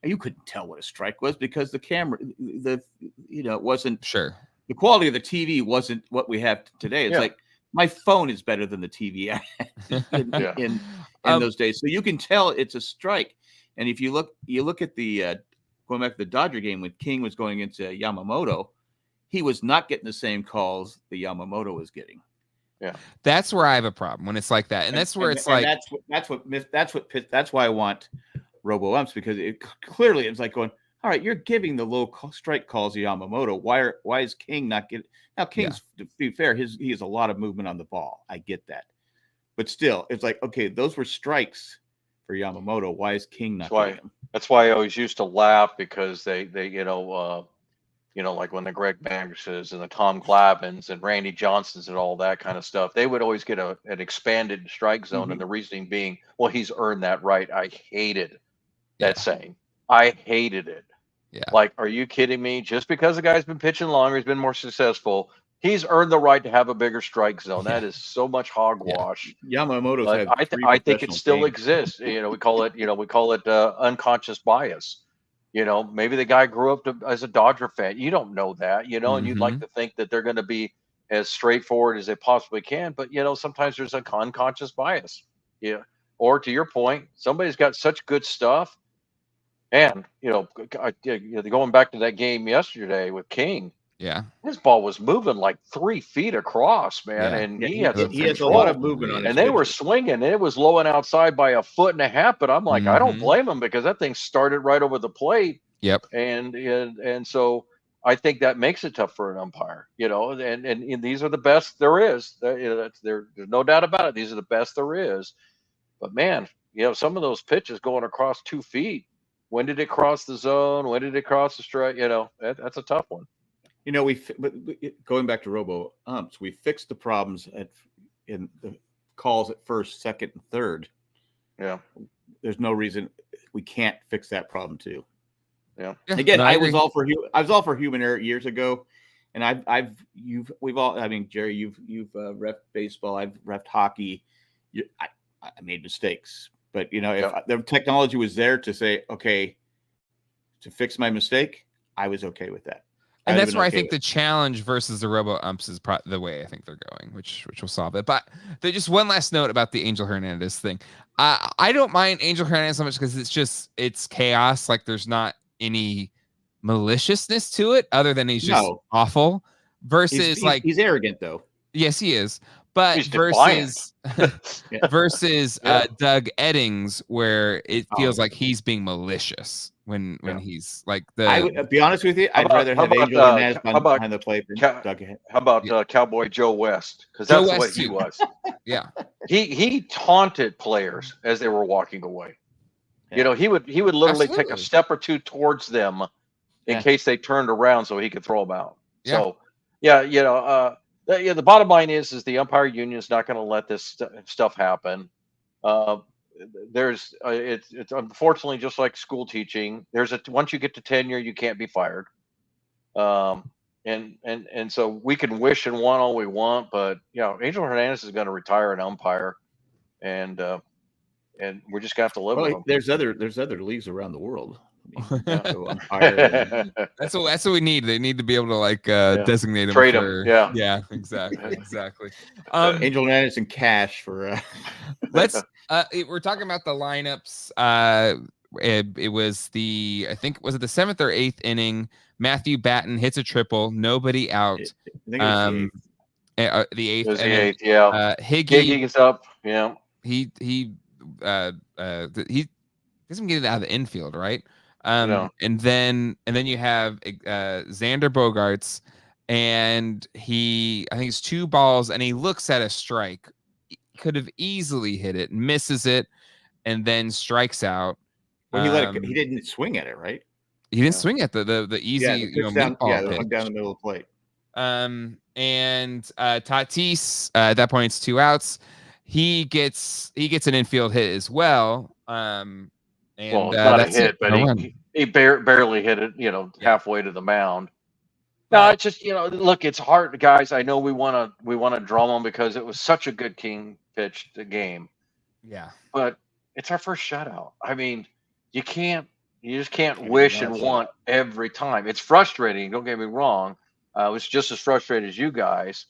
B: you couldn't tell what a strike was because the camera, it wasn't
A: sure.
B: The quality of the TV wasn't what we have today. It's like my phone is better than the TV I had in those days. So you can tell it's a strike. And if you look at the going back to the Dodger game when King was going into Yamamoto, he was not getting the same calls the Yamamoto was getting.
C: Yeah,
A: that's where I have a problem when it's like that, and that's where it's like
B: that's why I want robo umps, because clearly it's like going, all right, you're giving the low strike calls to Yamamoto. Why is King not getting? Now King's, to be fair, he has a lot of movement on the ball. I get that, but still, it's like, okay, those were strikes for Yamamoto. Why is King not getting them?
C: That's why I always used to laugh, because they like when the Greg Magnuses and the Tom Glavins and Randy Johnsons and all that kind of stuff, they would always get an expanded strike zone. And the reasoning being, well, he's earned that right. I hated that saying. I hated it.
A: Yeah.
C: Like, are you kidding me? Just because the guy's been pitching longer, he's been more successful, he's earned the right to have a bigger strike zone. That is so much hogwash.
B: Yamamoto's had
C: I think it still exists. We call it unconscious bias. Maybe the guy grew up as a Dodger fan. You don't know that, and you'd like to think that they're going to be as straightforward as they possibly can. But, sometimes there's a unconscious bias. Yeah. or to your point, somebody's got such good stuff. And going back to that game yesterday with King,
A: Yeah.
C: his ball was moving like 3 feet across, man,
A: Yeah.
C: and
B: Yeah,
C: he had some
B: he has a lot of
C: control.
B: movement on his
C: And they were
B: pitches.
C: swinging, and it was lowing outside by 1.5 feet. But I'm like, I don't blame him, because that thing started right over the plate.
A: Yep.
C: And so I think that makes it tough for an umpire, and these are the best there is. There's no doubt about it. These are the best there is. But man, some of those pitches going across 2 feet. When did it cross the zone? When did it cross the strike? That's a tough one.
B: Going back to robo umps, we fixed the problems in the calls at first, second, and third.
C: Yeah.
B: There's no reason we can't fix that problem too.
C: Yeah.
B: Again,
A: No,
B: I was all for human error years ago, and we've all. I mean, Jerry, you've ref baseball. I've ref hockey. I made mistakes, but if the technology was there to say, okay, to fix my mistake, I was okay with that.
A: And that's where I think the challenge versus the robo umps is the way I think they're going, which will solve it. But just one last note about the Angel Hernandez thing. I don't mind Angel Hernandez so much because it's chaos. Like there's not any maliciousness to it other than he's just awful. Versus
B: he's arrogant though.
A: Yes, he is. But
C: he's
A: versus Doug Eddings, where it feels like he's being malicious when he's like
B: I would be honest with you, I'd rather have Angel Hernandez behind the plate than Doug.
C: How about Cowboy Joe West? Because that's what he was.
A: Yeah,
C: he taunted players as they were walking away. Yeah. He would literally take a step or two towards them in case they turned around so he could throw them out.
A: Yeah.
C: So the bottom line is the umpire union is not going to let this stuff happen. It's unfortunately just like school teaching. Once you get to tenure, you can't be fired. And so we can wish and want all we want, but Angel Hernandez is going to retire an umpire, and we're just gonna have to live with them.
B: There's other leagues around the world.
A: That's what we need. They need to be able to designate them.
C: Trade them.
A: Yeah, exactly.
B: Angel Hernandez and cash for.
A: Let's. We're talking about the lineups. It was I think was it the 7th or 8th inning? Matthew Batten hits a triple, nobody out.
B: I think it was
A: the 8th.
C: It was the 8th. Yeah.
A: Higgy
C: is up. Yeah.
A: He doesn't get it out of the infield, right?
C: No.
A: And then you have Xander Bogaerts, and I think it's 2 balls, and he looks at a strike. He could have easily hit it, misses it, and then strikes out.
B: Well, he didn't swing at it, right?
A: He didn't swing at the easy
B: down,
A: pitch.
B: Down the middle of the plate.
A: And Tatis, at that point it's 2 outs. He gets an infield hit as well.
C: Well, it's not a hit, but he barely hit it, halfway to the mound. No, it's just look, it's hard, guys. I know we want to drum them because it was such a good King pitch game.
A: Yeah,
C: but it's our first shutout. I mean, you just can't wish and want every time. It's frustrating. Don't get me wrong. I was just as frustrated as you guys.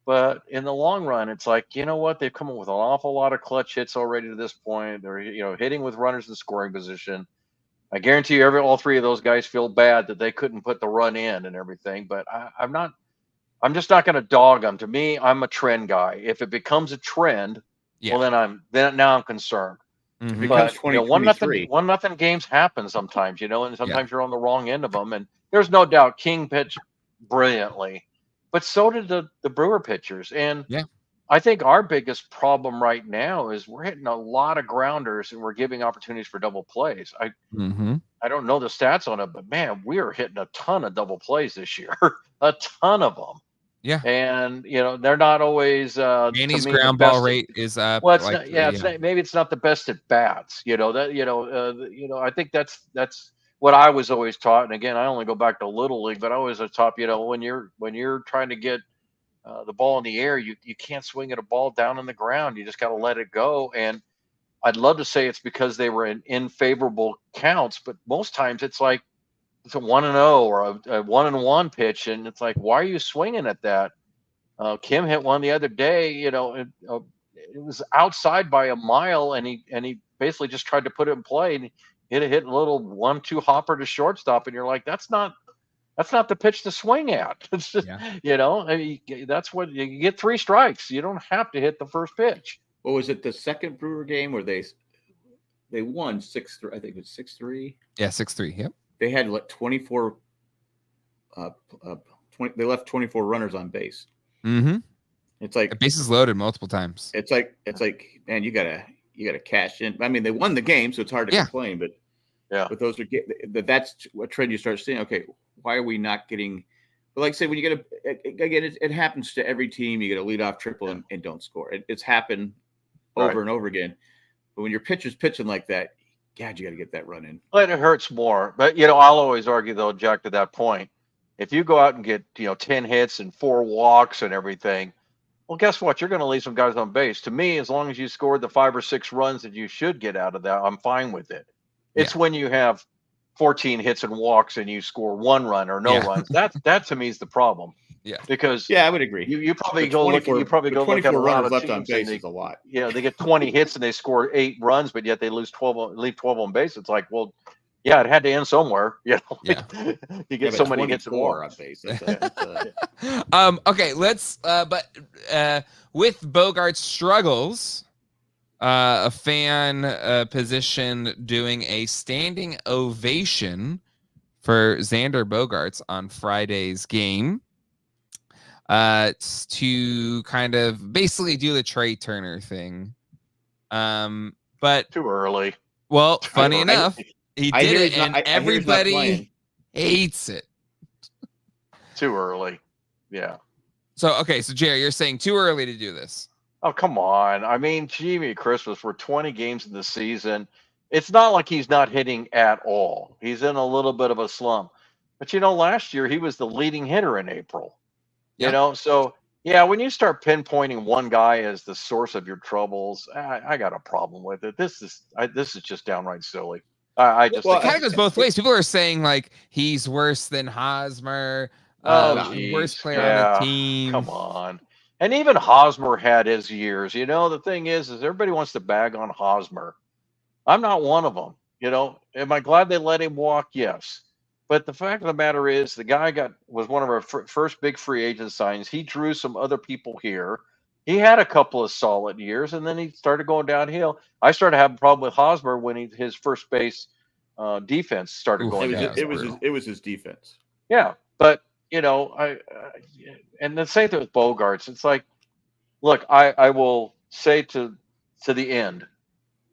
C: But in the long run, it's like, you know what? They've come up with an awful lot of clutch hits already to this point. They're, hitting with runners in scoring position. I guarantee you all 3 of those guys feel bad that they couldn't put the run in and everything. But I'm just not going to dog them. To me, I'm a trend guy. If it becomes a trend, well, then now I'm concerned.
B: Mm-hmm.
C: But 1-0 games happen sometimes, and sometimes you're on the wrong end of them. And there's no doubt King pitched brilliantly. But so did the Brewer pitchers. And I think our biggest problem right now is we're hitting a lot of grounders and we're giving opportunities for double plays. I don't know the stats on it, but man, we are hitting a ton of double plays this year, a ton of them.
A: Yeah.
C: And, they're not always.
A: Danny's ground ball rate is up.
C: Well, maybe it's not the best at bats, I think that's what I was always taught. And again, I only go back to Little League, but I was taught, when you're trying to get the ball in the air, you can't swing at a ball down on the ground. You just got to let it go. And I'd love to say it's because they were in favorable counts, but most times it's like it's a 1-0 or a 1-1 pitch, and it's like, why are you swinging at that? Kim hit one the other day, it was outside by a mile, and he basically just tried to put it in play and hit a little 1-2 hopper to shortstop, and you're like, that's not the pitch to swing at. It's just, I mean, that's what you get 3 strikes. You don't have to hit the first pitch.
B: What was it? The second Brewer game where they won 6-3. I think it was 6-3.
A: Yeah, 6-3. Yep.
B: They had like 24. 20. They left 24 runners on base.
A: Mm-hmm.
B: It's like
A: the bases loaded multiple times.
B: It's like, man, you gotta cash in. I mean, they won the game, so it's hard to complain. But but those are that's what trend you start seeing. Okay, why are we not getting? But like I say, when you get it happens to every team. You get a leadoff triple and don't score. It's happened over and over again. But when your pitcher's pitching like that, God, you got to get that run in.
C: Well, it hurts more. But I'll always argue though, Jack, to that point. If you go out and get 10 hits and 4 walks and everything, well, guess what? You're going to leave some guys on base. To me, as long as you scored the 5 or 6 runs that you should get out of that, I'm fine with it. It's when you have 14 hits and walks and you score 1 run or no runs. That to me is the problem.
A: Yeah.
C: Because
B: I would agree.
C: You probably go look. You probably go look at a lot of
B: left
C: teams
B: on base is a lot.
C: They get 20 hits and they score 8 runs, but yet they leave 12 on base. It's like, well. Yeah, it had to end somewhere. You get so many hits and walks.
B: On base.
A: Okay, let's. But with Bogaerts' struggles, a fan position doing a standing ovation for Xander Bogaerts on Friday's game, to kind of basically do the Trea Turner thing. But
C: too early.
A: Well, funny enough. He did it, and everybody hates it.
C: Too early. Yeah.
A: So Jerry, you're saying too early to do this.
C: Oh, come on. I mean, Jimmy Christmas, we're 20 games in the season. It's not like he's not hitting at all. He's in a little bit of a slump. But, last year he was the leading hitter in April. So, when you start pinpointing one guy as the source of your troubles, I got a problem with it. This is just downright silly. It
A: kind of goes both ways. People are saying like he's worse than Hosmer, worst player on the team.
C: Come on. And even Hosmer had his years. The thing is everybody wants to bag on Hosmer. I'm not one of them. Am I glad they let him walk? Yes. But the fact of the matter is the guy was one of our first big free agent signings. He drew some other people here. He had a couple of solid years, and then he started going downhill. I started having a problem with Hosmer when his first base defense started going down.
B: It was his defense.
C: Yeah, but and the same thing with Bogaerts. It's like, look, I will say to the end,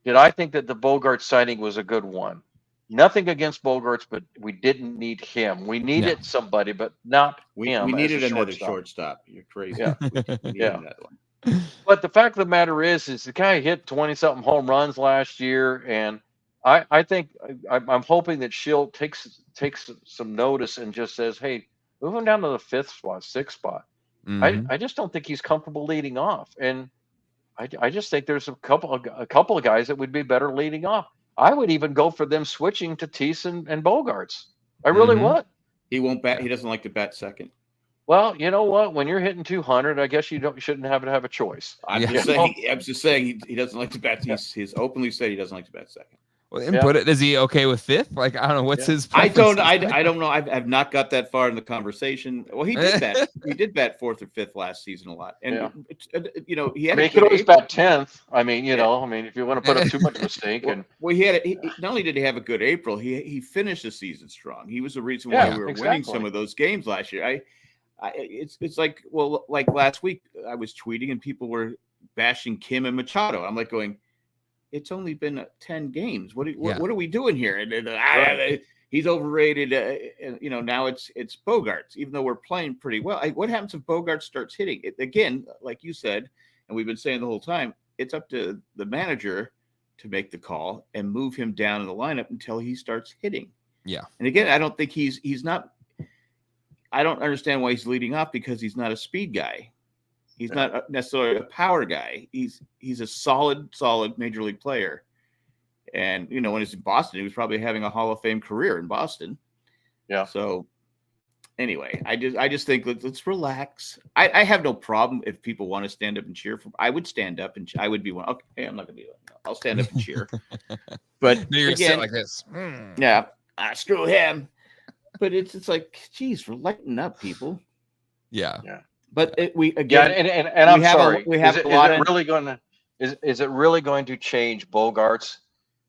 C: did I think that the Bogaerts signing was a good one? Nothing against Bogaerts, but we didn't need him. We needed somebody, but not him.
B: We needed another shortstop. You're crazy.
C: Yeah. Another one. But the fact of the matter is the guy hit 20-something home runs last year, and I think I'm hoping that Schill takes some notice and just says, hey, move him down to the 5th spot, 6th spot. Mm-hmm. I just don't think he's comfortable leading off, and I just think there's a couple of guys that would be better leading off. I would even go for them switching to Teese and Bogaerts. I really would.
B: He won't bat. He doesn't like to bat second.
C: Well, you know what? When you're hitting 200, I guess you shouldn't have to have a choice.
B: I'm just saying he doesn't like to bat. He's openly said he doesn't like to bat second.
A: Well, input it. Is he okay with 5th? Like, I don't know. What's his
B: preference? I don't know. I've not got that far in the conversation. Well, he did bat. He did bat 4th or 5th last season a lot. And, he had
C: he could always bat 10th. I mean, if you want to put up too much of a stink.
B: He not only did he have a good April, he finished the season strong. He was the reason why we were winning some of those games last year. It's like last week I was tweeting and people were bashing Kim and Machado. I'm like going, it's only been 10 games. What are we doing here? And he's overrated. Now it's Bogaerts, even though we're playing pretty well. What happens if Bogaerts starts hitting it again? Like you said, and we've been saying the whole time, it's up to the manager to make the call and move him down in the lineup until he starts hitting.
A: Yeah.
B: And again, I don't think he's not. I don't understand why he's leading off because he's not a speed guy. He's not necessarily a power guy. He's a solid major league player. And, when he's in Boston, he was probably having a Hall of Fame career in Boston.
C: Yeah.
B: So anyway, I just think let's relax. I have no problem if people want to stand up and cheer for. I would stand up and I would be one. Okay, hey, I'm not gonna be one. No, I'll stand up and cheer. But
A: You're gonna sit
B: again,
A: like this.
B: yeah, screw him. But it's like, geez, we're lighten up, people.
A: Yeah.
B: But we
C: Yeah,
B: again,
C: and I'm
B: we have
C: sorry.
B: we have
C: Is
B: a lot
C: it
B: of
C: really going to is it really going to change Bogaerts,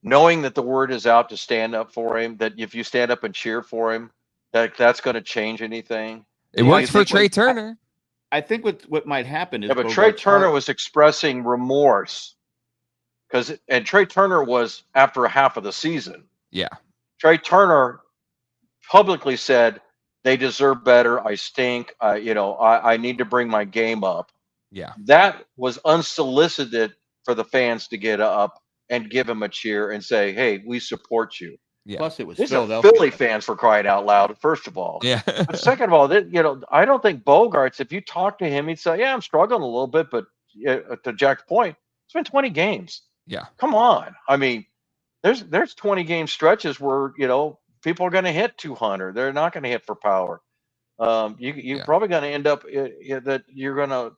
C: knowing that the word is out to stand up for him? That if you stand up and cheer for him, that's going to change anything?
A: It
B: Yeah, I
A: worked for
B: think
A: Trea
B: what-
A: Turner.
B: I think what might happen is
C: Yeah, but Trea
B: Bogaerts'
C: Turner
B: heart-
C: was expressing remorse and Trea Turner was after half of the season.
A: Yeah.
C: Trea Turner publicly said they deserve better. I stink. I need to bring my game up.
A: Yeah.
C: That was unsolicited for the fans to get up and give him a cheer and say, "Hey, we support you."
A: Yeah.
B: Plus, it was
C: These are
B: Philadelphia.
C: Philly fans, for crying out loud. First of all,
A: Yeah.
C: but second of all, I don't think Bogaerts. If you talk to him, he'd say, "Yeah, I'm struggling a little bit," but to Jack's point, it's been 20 games.
A: Yeah.
C: Come on. I mean, there's 20 game stretches where people are going to hit 200. They're not going to hit for power. You're
A: Yeah.
C: probably going to end up that you're going to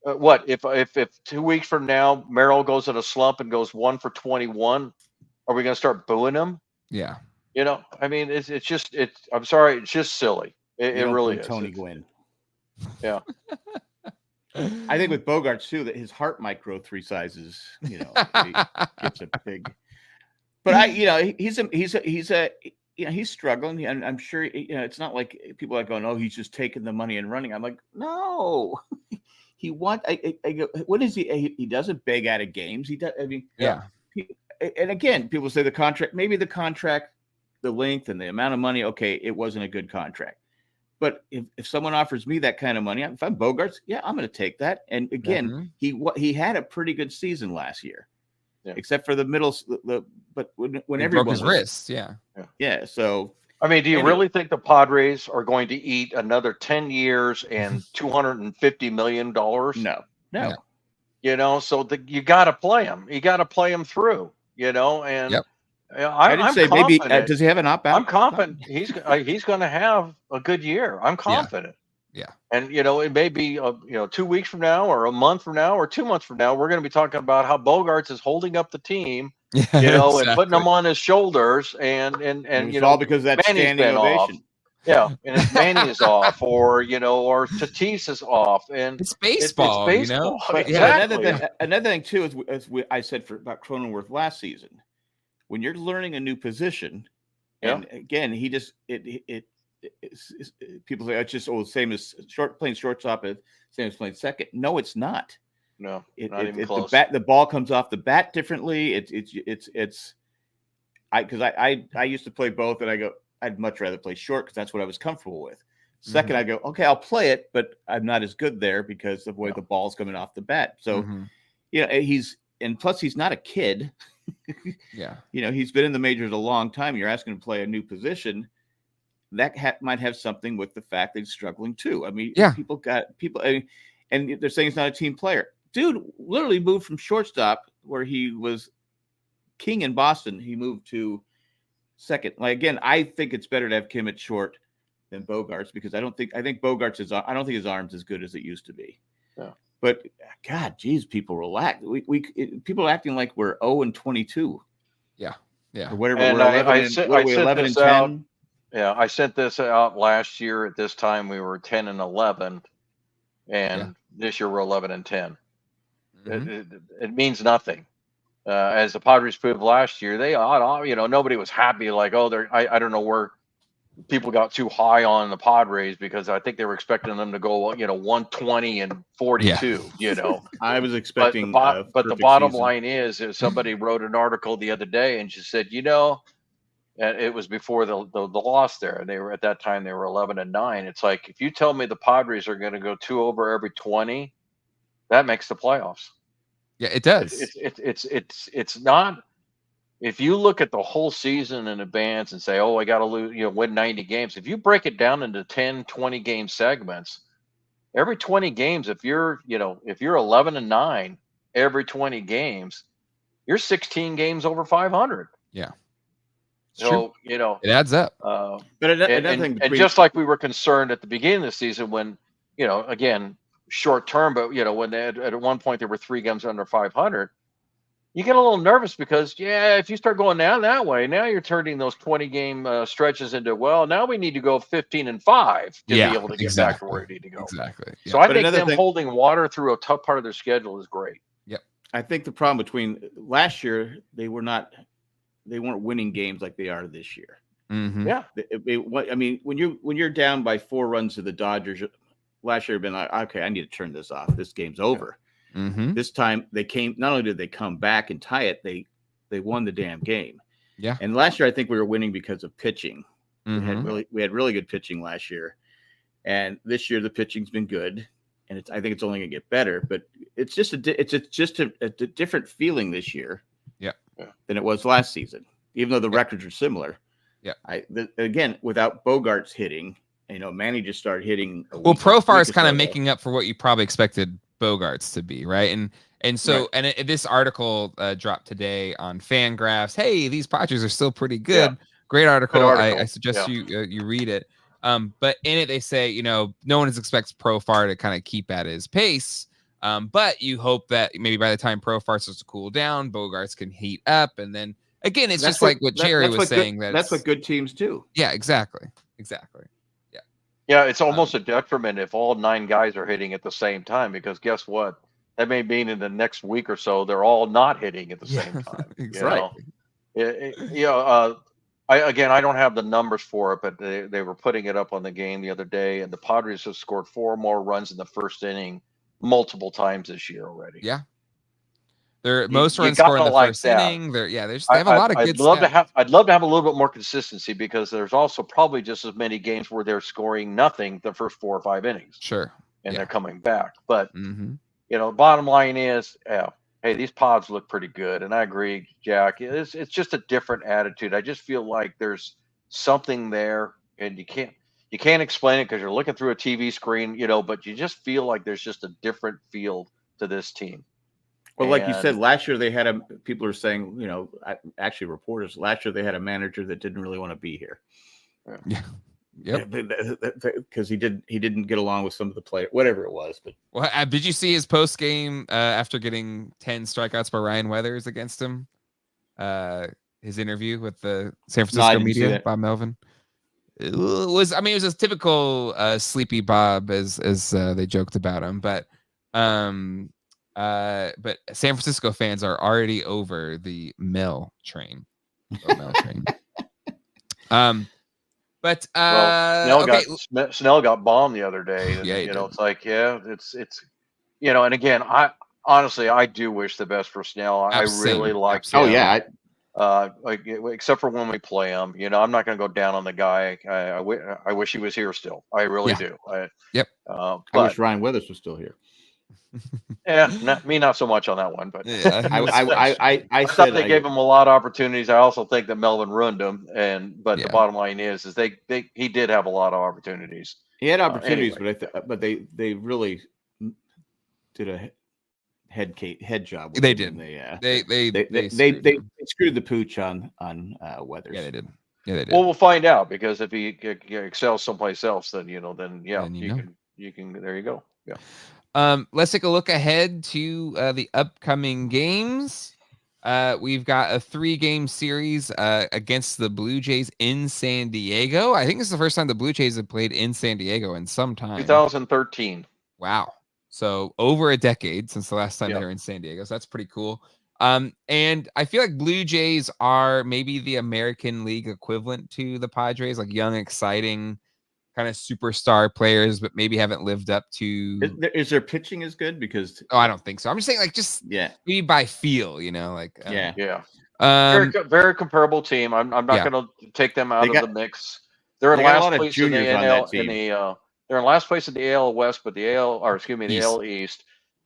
C: what if 2 weeks from now Merrill goes in a slump and goes 1 for 21, are we going to start booing him?
A: Yeah.
C: I mean, it's just I'm sorry, it's just silly. It
B: You don't
C: really
B: boo
C: is.
B: Tony Gwynn.
C: Yeah.
B: I think with Bogaerts too, that his heart might grow 3 sizes. He gets a big. But he's struggling, and I'm sure it's not like people are going, oh, he's just taking the money and running. I'm like, no, he wants. I go, what is he? He doesn't beg out of games. He does. I mean,
A: Yeah.
B: And again, people say the contract, maybe the contract, the length and the amount of money. Okay, it wasn't a good contract. But if someone offers me that kind of money, if I'm Bogaerts, yeah, I'm going to take that. And again, he had a pretty good season last year, except for the middle. But when
A: He
B: everyone
A: broke his wrist,
B: yeah. So
C: I mean, do you really think the Padres are going to eat another 10 years and $250 million?
B: No.
C: So you got to play him. You got to play him through. And
A: Yep.
B: I didn't
C: I'm
B: say maybe.
C: confident.
B: Does he have an opt-out?
C: I'm confident he's going to have a good year. I'm confident.
A: Yeah.
C: And it may be 2 weeks from now, or a month from now, or 2 months from now, we're going to be talking about how Bogaerts is holding up the team,
A: Exactly.
C: and putting them on his shoulders, and
B: it's all because of that
C: Manny's
B: standing
C: been
B: ovation.
C: off. Yeah, and if Manny is off, or Tatis is off, and
A: It's baseball,
C: it's baseball.
B: But
C: Exactly.
B: another thing too is I said about Cronenworth last season, when you're learning a new position, and again, he just people say it's just same as playing shortstop, same as playing second. No, it's not.
C: No, not even close.
B: The ball comes off the bat differently. Because I used to play both, and I go, I'd much rather play short because that's what I was comfortable with. Second, I go, okay, I'll play it, but I'm not as good there because of the way the ball's coming off the bat. So, plus he's not a kid.
A: Yeah.
B: He's been in the majors a long time. You're asking him to play a new position. That might have something with the fact that he's struggling too. I mean, people, and they're saying he's not a team player. Dude literally moved from shortstop, where he was king in Boston. He moved to second. Like, again, I think it's better to have Kim at short than Bogaerts, because I think Bogaerts I don't think his arm's as good as it used to be.
C: Yeah.
B: But God, geez, people relax. People are acting like we're 0-22.
A: Yeah.
B: Or whatever.
C: And
B: we're 11 and 10.
C: Yeah, I sent this out last year. At this time, we were 10 and 11, and this year we're 11 and 10. It means nothing. As the Padres proved last year, nobody was happy. Like, I don't know where people got too high on the Padres, because I think they were expecting them to go 120 and 42.
B: I was expecting.
C: But the bottom line is somebody wrote an article the other day and just said, and it was before the loss there, and they were, at that time, they were 11 and 9. It's like, if you tell me the Padres are going to go 2 over every 20, that makes the playoffs.
A: Yeah, it does.
C: It's not. If you look at the whole season in advance and say, oh, I got to win 90 games. If you break it down into 10, 20 game segments, every 20 games, if you're 11 and 9 every 20 games, you're 16 games over 500.
A: Yeah.
C: So, you know,
A: it adds up.
B: But another thing,
C: and just like we were concerned at the beginning of the season when, you know, again, short term, but, you know, when they had, at one point there were 3 games under 500, you get a little nervous because, yeah, if you start going down that way, now you're turning those 20 game stretches into, well, now we need to go 15-5 to be able to get back to where we need to go.
A: Exactly.
C: So I think them holding water through a tough part of their schedule is great.
A: Yep.
B: I think the problem between last year, they weren't winning games like they are this year.
A: Mm-hmm.
C: Yeah.
B: I mean, when you're down by 4 runs to the Dodgers last year, been like, okay, I need to turn this off. This game's over.
A: Mm-hmm.
B: This time they came. Not only did they come back and tie it, they won the damn game.
A: Yeah.
B: And last year, I think we were winning because of pitching.
A: Mm-hmm.
B: We had really good pitching last year, and this year the pitching's been good, and I think it's only going to get better. But it's just a different feeling this year.
A: Yeah.
B: Than it was last season, even though the records are similar.
A: Yeah.
B: Again, without Bogaerts hitting, you know, Manny just started hitting.
A: Well, Profar is kind of making up for what you probably expected Bogaerts to be, right? And so this article dropped today on Fangraphs. Hey, these Padres are still pretty good. Yeah. Great article. I suggest you read it. But in it they say, you know, no one expects Profar to kind of keep at his pace. But you hope that maybe by the time Profar starts to cool down, Bogaerts can heat up, and then again, it's just like what Jerry was saying.
B: That's what good teams do.
A: Yeah, exactly.
C: Yeah, it's almost a detriment if all 9 guys are hitting at the same time, because guess what? That may mean in the next week or so they're all not hitting at the same time.
A: Exactly.
C: You know? I don't have the numbers for it, but they were putting it up on the game the other day, and the Padres have scored 4 more runs in the first inning multiple times this year already.
A: Yeah. They're most runs scored in the first inning. They have a lot of good stats.
C: I'd love to have a little bit more consistency, because there's also probably just as many games where they're scoring nothing the first 4 or 5 innings.
A: Sure.
C: And they're coming back. But you know, bottom line is, hey, these Pods look pretty good. And I agree, Jack. It's just a different attitude. I just feel like there's something there, and you can't explain it because you're looking through a TV screen, you know, but you just feel like there's just a different feel to this team.
B: Well, like you said, last year they had people are saying, you know, actually reporters, last year they had a manager that didn't really want to be here.
A: Yeah. Yep.
B: Because he didn't get along with some of the players, whatever it was. But
A: did you see his post game after getting 10 strikeouts by Ryan Weathers against him? His interview with the San Francisco media, Bob Melvin. It was a typical sleepy Bob, as they joked about him, but San Francisco fans are already over the Mel train. But
C: Snell got bombed the other day. And, you know, it's like, it's you know, and again, I honestly do wish the best for Snell. I really like him.
B: Oh yeah.
C: Except for when we play him, you know, I'm not going to go down on the guy. I wish he was here still. I really do.
B: I wish Ryan Weathers was still here.
C: Yeah, not so much on that one, but
B: I
C: thought they gave him a lot of opportunities. I also think that Melvin ruined him, but the bottom line is he did have a lot of opportunities.
B: He had opportunities, but they really did a head job.
A: They did.
B: They screwed the pooch on Weathers.
A: Yeah, they did.
C: Well, we'll find out, because if he excels someplace else, then you can. There you go. Yeah.
A: Let's take a look ahead to the upcoming games. We've got a 3-game series against the Blue Jays in San Diego. I think this is the first time the Blue Jays have played in San Diego in some time.
C: 2013.
A: Wow. So over a decade since the last time they were in San Diego. So that's pretty cool. And I feel like Blue Jays are maybe the American League equivalent to the Padres, like young, exciting, kind of superstar players, but maybe haven't lived up to.
B: Is their pitching as good? Because
A: I don't think so. I'm just saying, like, maybe by feel, you know, like
C: very comparable team. I'm not going to take them out of the mix. They're in last place in the NL. They're in last place in the AL West, but the AL East.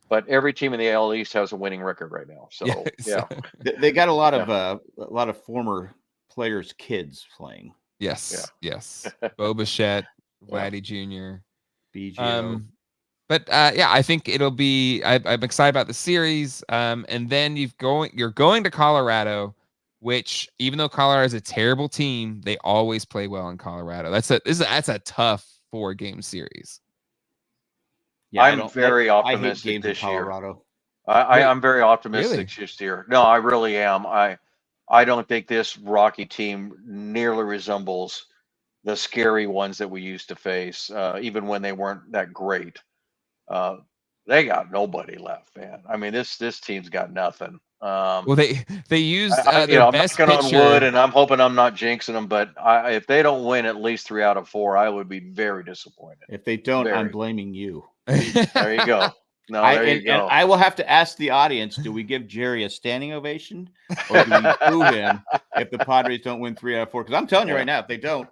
C: But every team in the AL East has a winning record right now. So
B: they got a lot of former players' kids playing.
A: Yes. Bo Bichette, Vladdy Jr.
B: BGO.
A: But I think it'll be. I'm excited about the series. And then you're going to Colorado which even though Colorado is a terrible team, they always play well in Colorado. That's a tough 4-game series.
C: Yeah, I'm very optimistic
B: I hate games
C: this
B: in
C: year.
B: Colorado.
C: I'm very optimistic
A: Really?
C: this year. No, I really am. I don't think this Rocky team nearly resembles the scary ones that we used to face, even when they weren't that great. They got nobody left, man. I mean, this team's got nothing.
A: Well, they used
C: I'm
A: their best
C: knocking on
A: pitcher.
C: wood, and I'm hoping I'm not jinxing them. But if they don't win at least 3 out of 4, I would be very disappointed.
B: If they don't, I'm
C: Very.
B: blaming you.
C: There you go. No, there you go.
B: And I will have to ask the audience: do we give Jerry a standing ovation, or do we boo him if the Padres don't win 3 out of 4? Because I'm telling you right now, if they don't,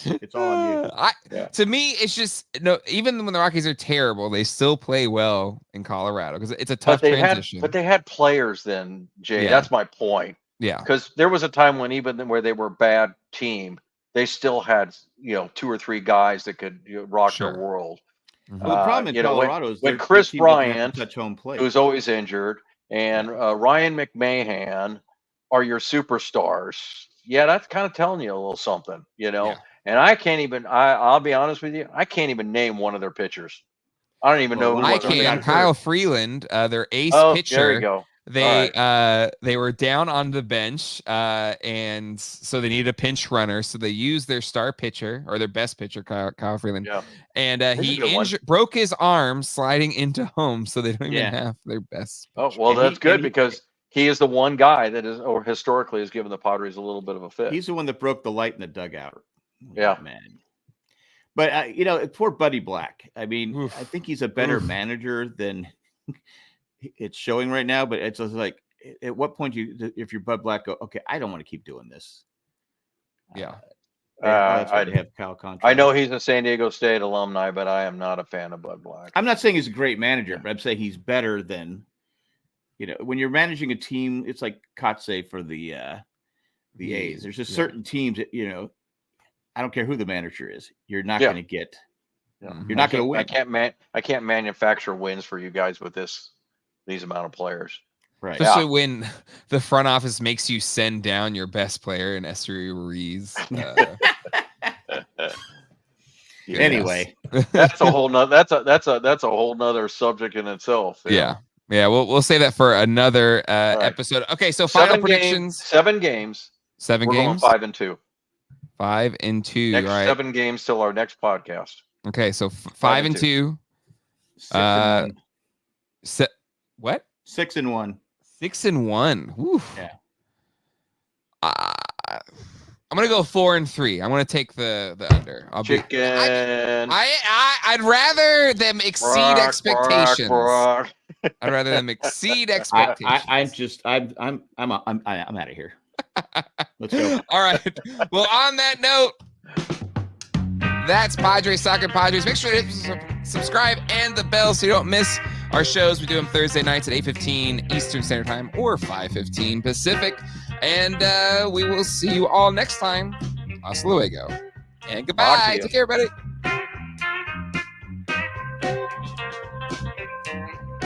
B: it's all on you.
A: To me, it's just even when the Rockies are terrible, they still play well in Colorado because it's a tough transition.
C: But they had players then, Jay.
A: Yeah.
C: That's my point.
A: Yeah.
C: Because there was a time when even where they were a bad team, they still had 2 or 3 guys that could rock
A: Sure.
C: the world.
A: Mhm.
B: Well, the problem in Colorado is
C: when
B: their
C: Chris
B: team doesn't have to
C: Bryant,
B: touch home plate,
C: who's always injured, and Ryan McMahon are your superstars. Yeah, that's kind of telling you a little something,
A: Yeah.
C: And I can't even. I'll be honest with you. I can't even name one of their pitchers. I don't even know. Who
A: I
C: one of them
A: can.
C: is.
A: Kyle Freeland, their ace pitcher.
C: There you go.
A: They were down on the bench, and so they needed a pinch runner. So they used their star pitcher or their best pitcher, Kyle Freeland.
C: Yeah.
A: And he broke his arm sliding into home, so they don't even have their best pitcher.
C: Oh well, that's good because he is the one guy that is, or historically, has given the Padres a little bit of a fit.
B: He's the one that broke the light in the dugout.
C: Yeah,
B: man. But poor Buddy Black. I mean, I think he's a better manager than it's showing right now. But it's just like, at what point if you're Bud Black, go, okay, I don't want to keep doing this.
A: Yeah.
B: That's why they have Kyle contract.
C: I know he's a San Diego State alumni, but I am not a fan of Bud Black.
B: I'm not saying he's a great manager, but I'm saying he's better than, when you're managing a team, it's like Kotsay for the A's. There's just certain teams that, I don't care who the manager is, you're not going to get. You're not going to win.
C: I can't manufacture wins for you guys with these amount of players.
B: Right.
A: Especially when the front office makes you send down your best player in Esteury Ruiz.
B: Anyway,
C: that's a whole nother. That's a whole nother subject in itself.
A: Yeah. We'll say that for another episode. Okay, so final predictions.
C: 7 games.
A: 7
C: We're
A: games.
C: Going 5-2.
A: 5-2.
C: Next
A: right.
C: 7 games till our next podcast.
A: Okay, so 5-2.
B: 6-1.
A: What?
B: 6-1.
A: 6-1. Whew.
B: Yeah.
A: I'm gonna go 4-3. I'm gonna take the under. I'd rather them exceed expectations. I'd rather them exceed expectations.
B: I'm out of here. Let's go.
A: All right. Well, on that note, that's Padres Soccer Padres. Make sure to subscribe and the bell so you don't miss our shows. We do them Thursday nights at 8:15 Eastern Standard Time or 5:15 Pacific. And we will see you all next time. Hasta luego. And goodbye. Take care, everybody.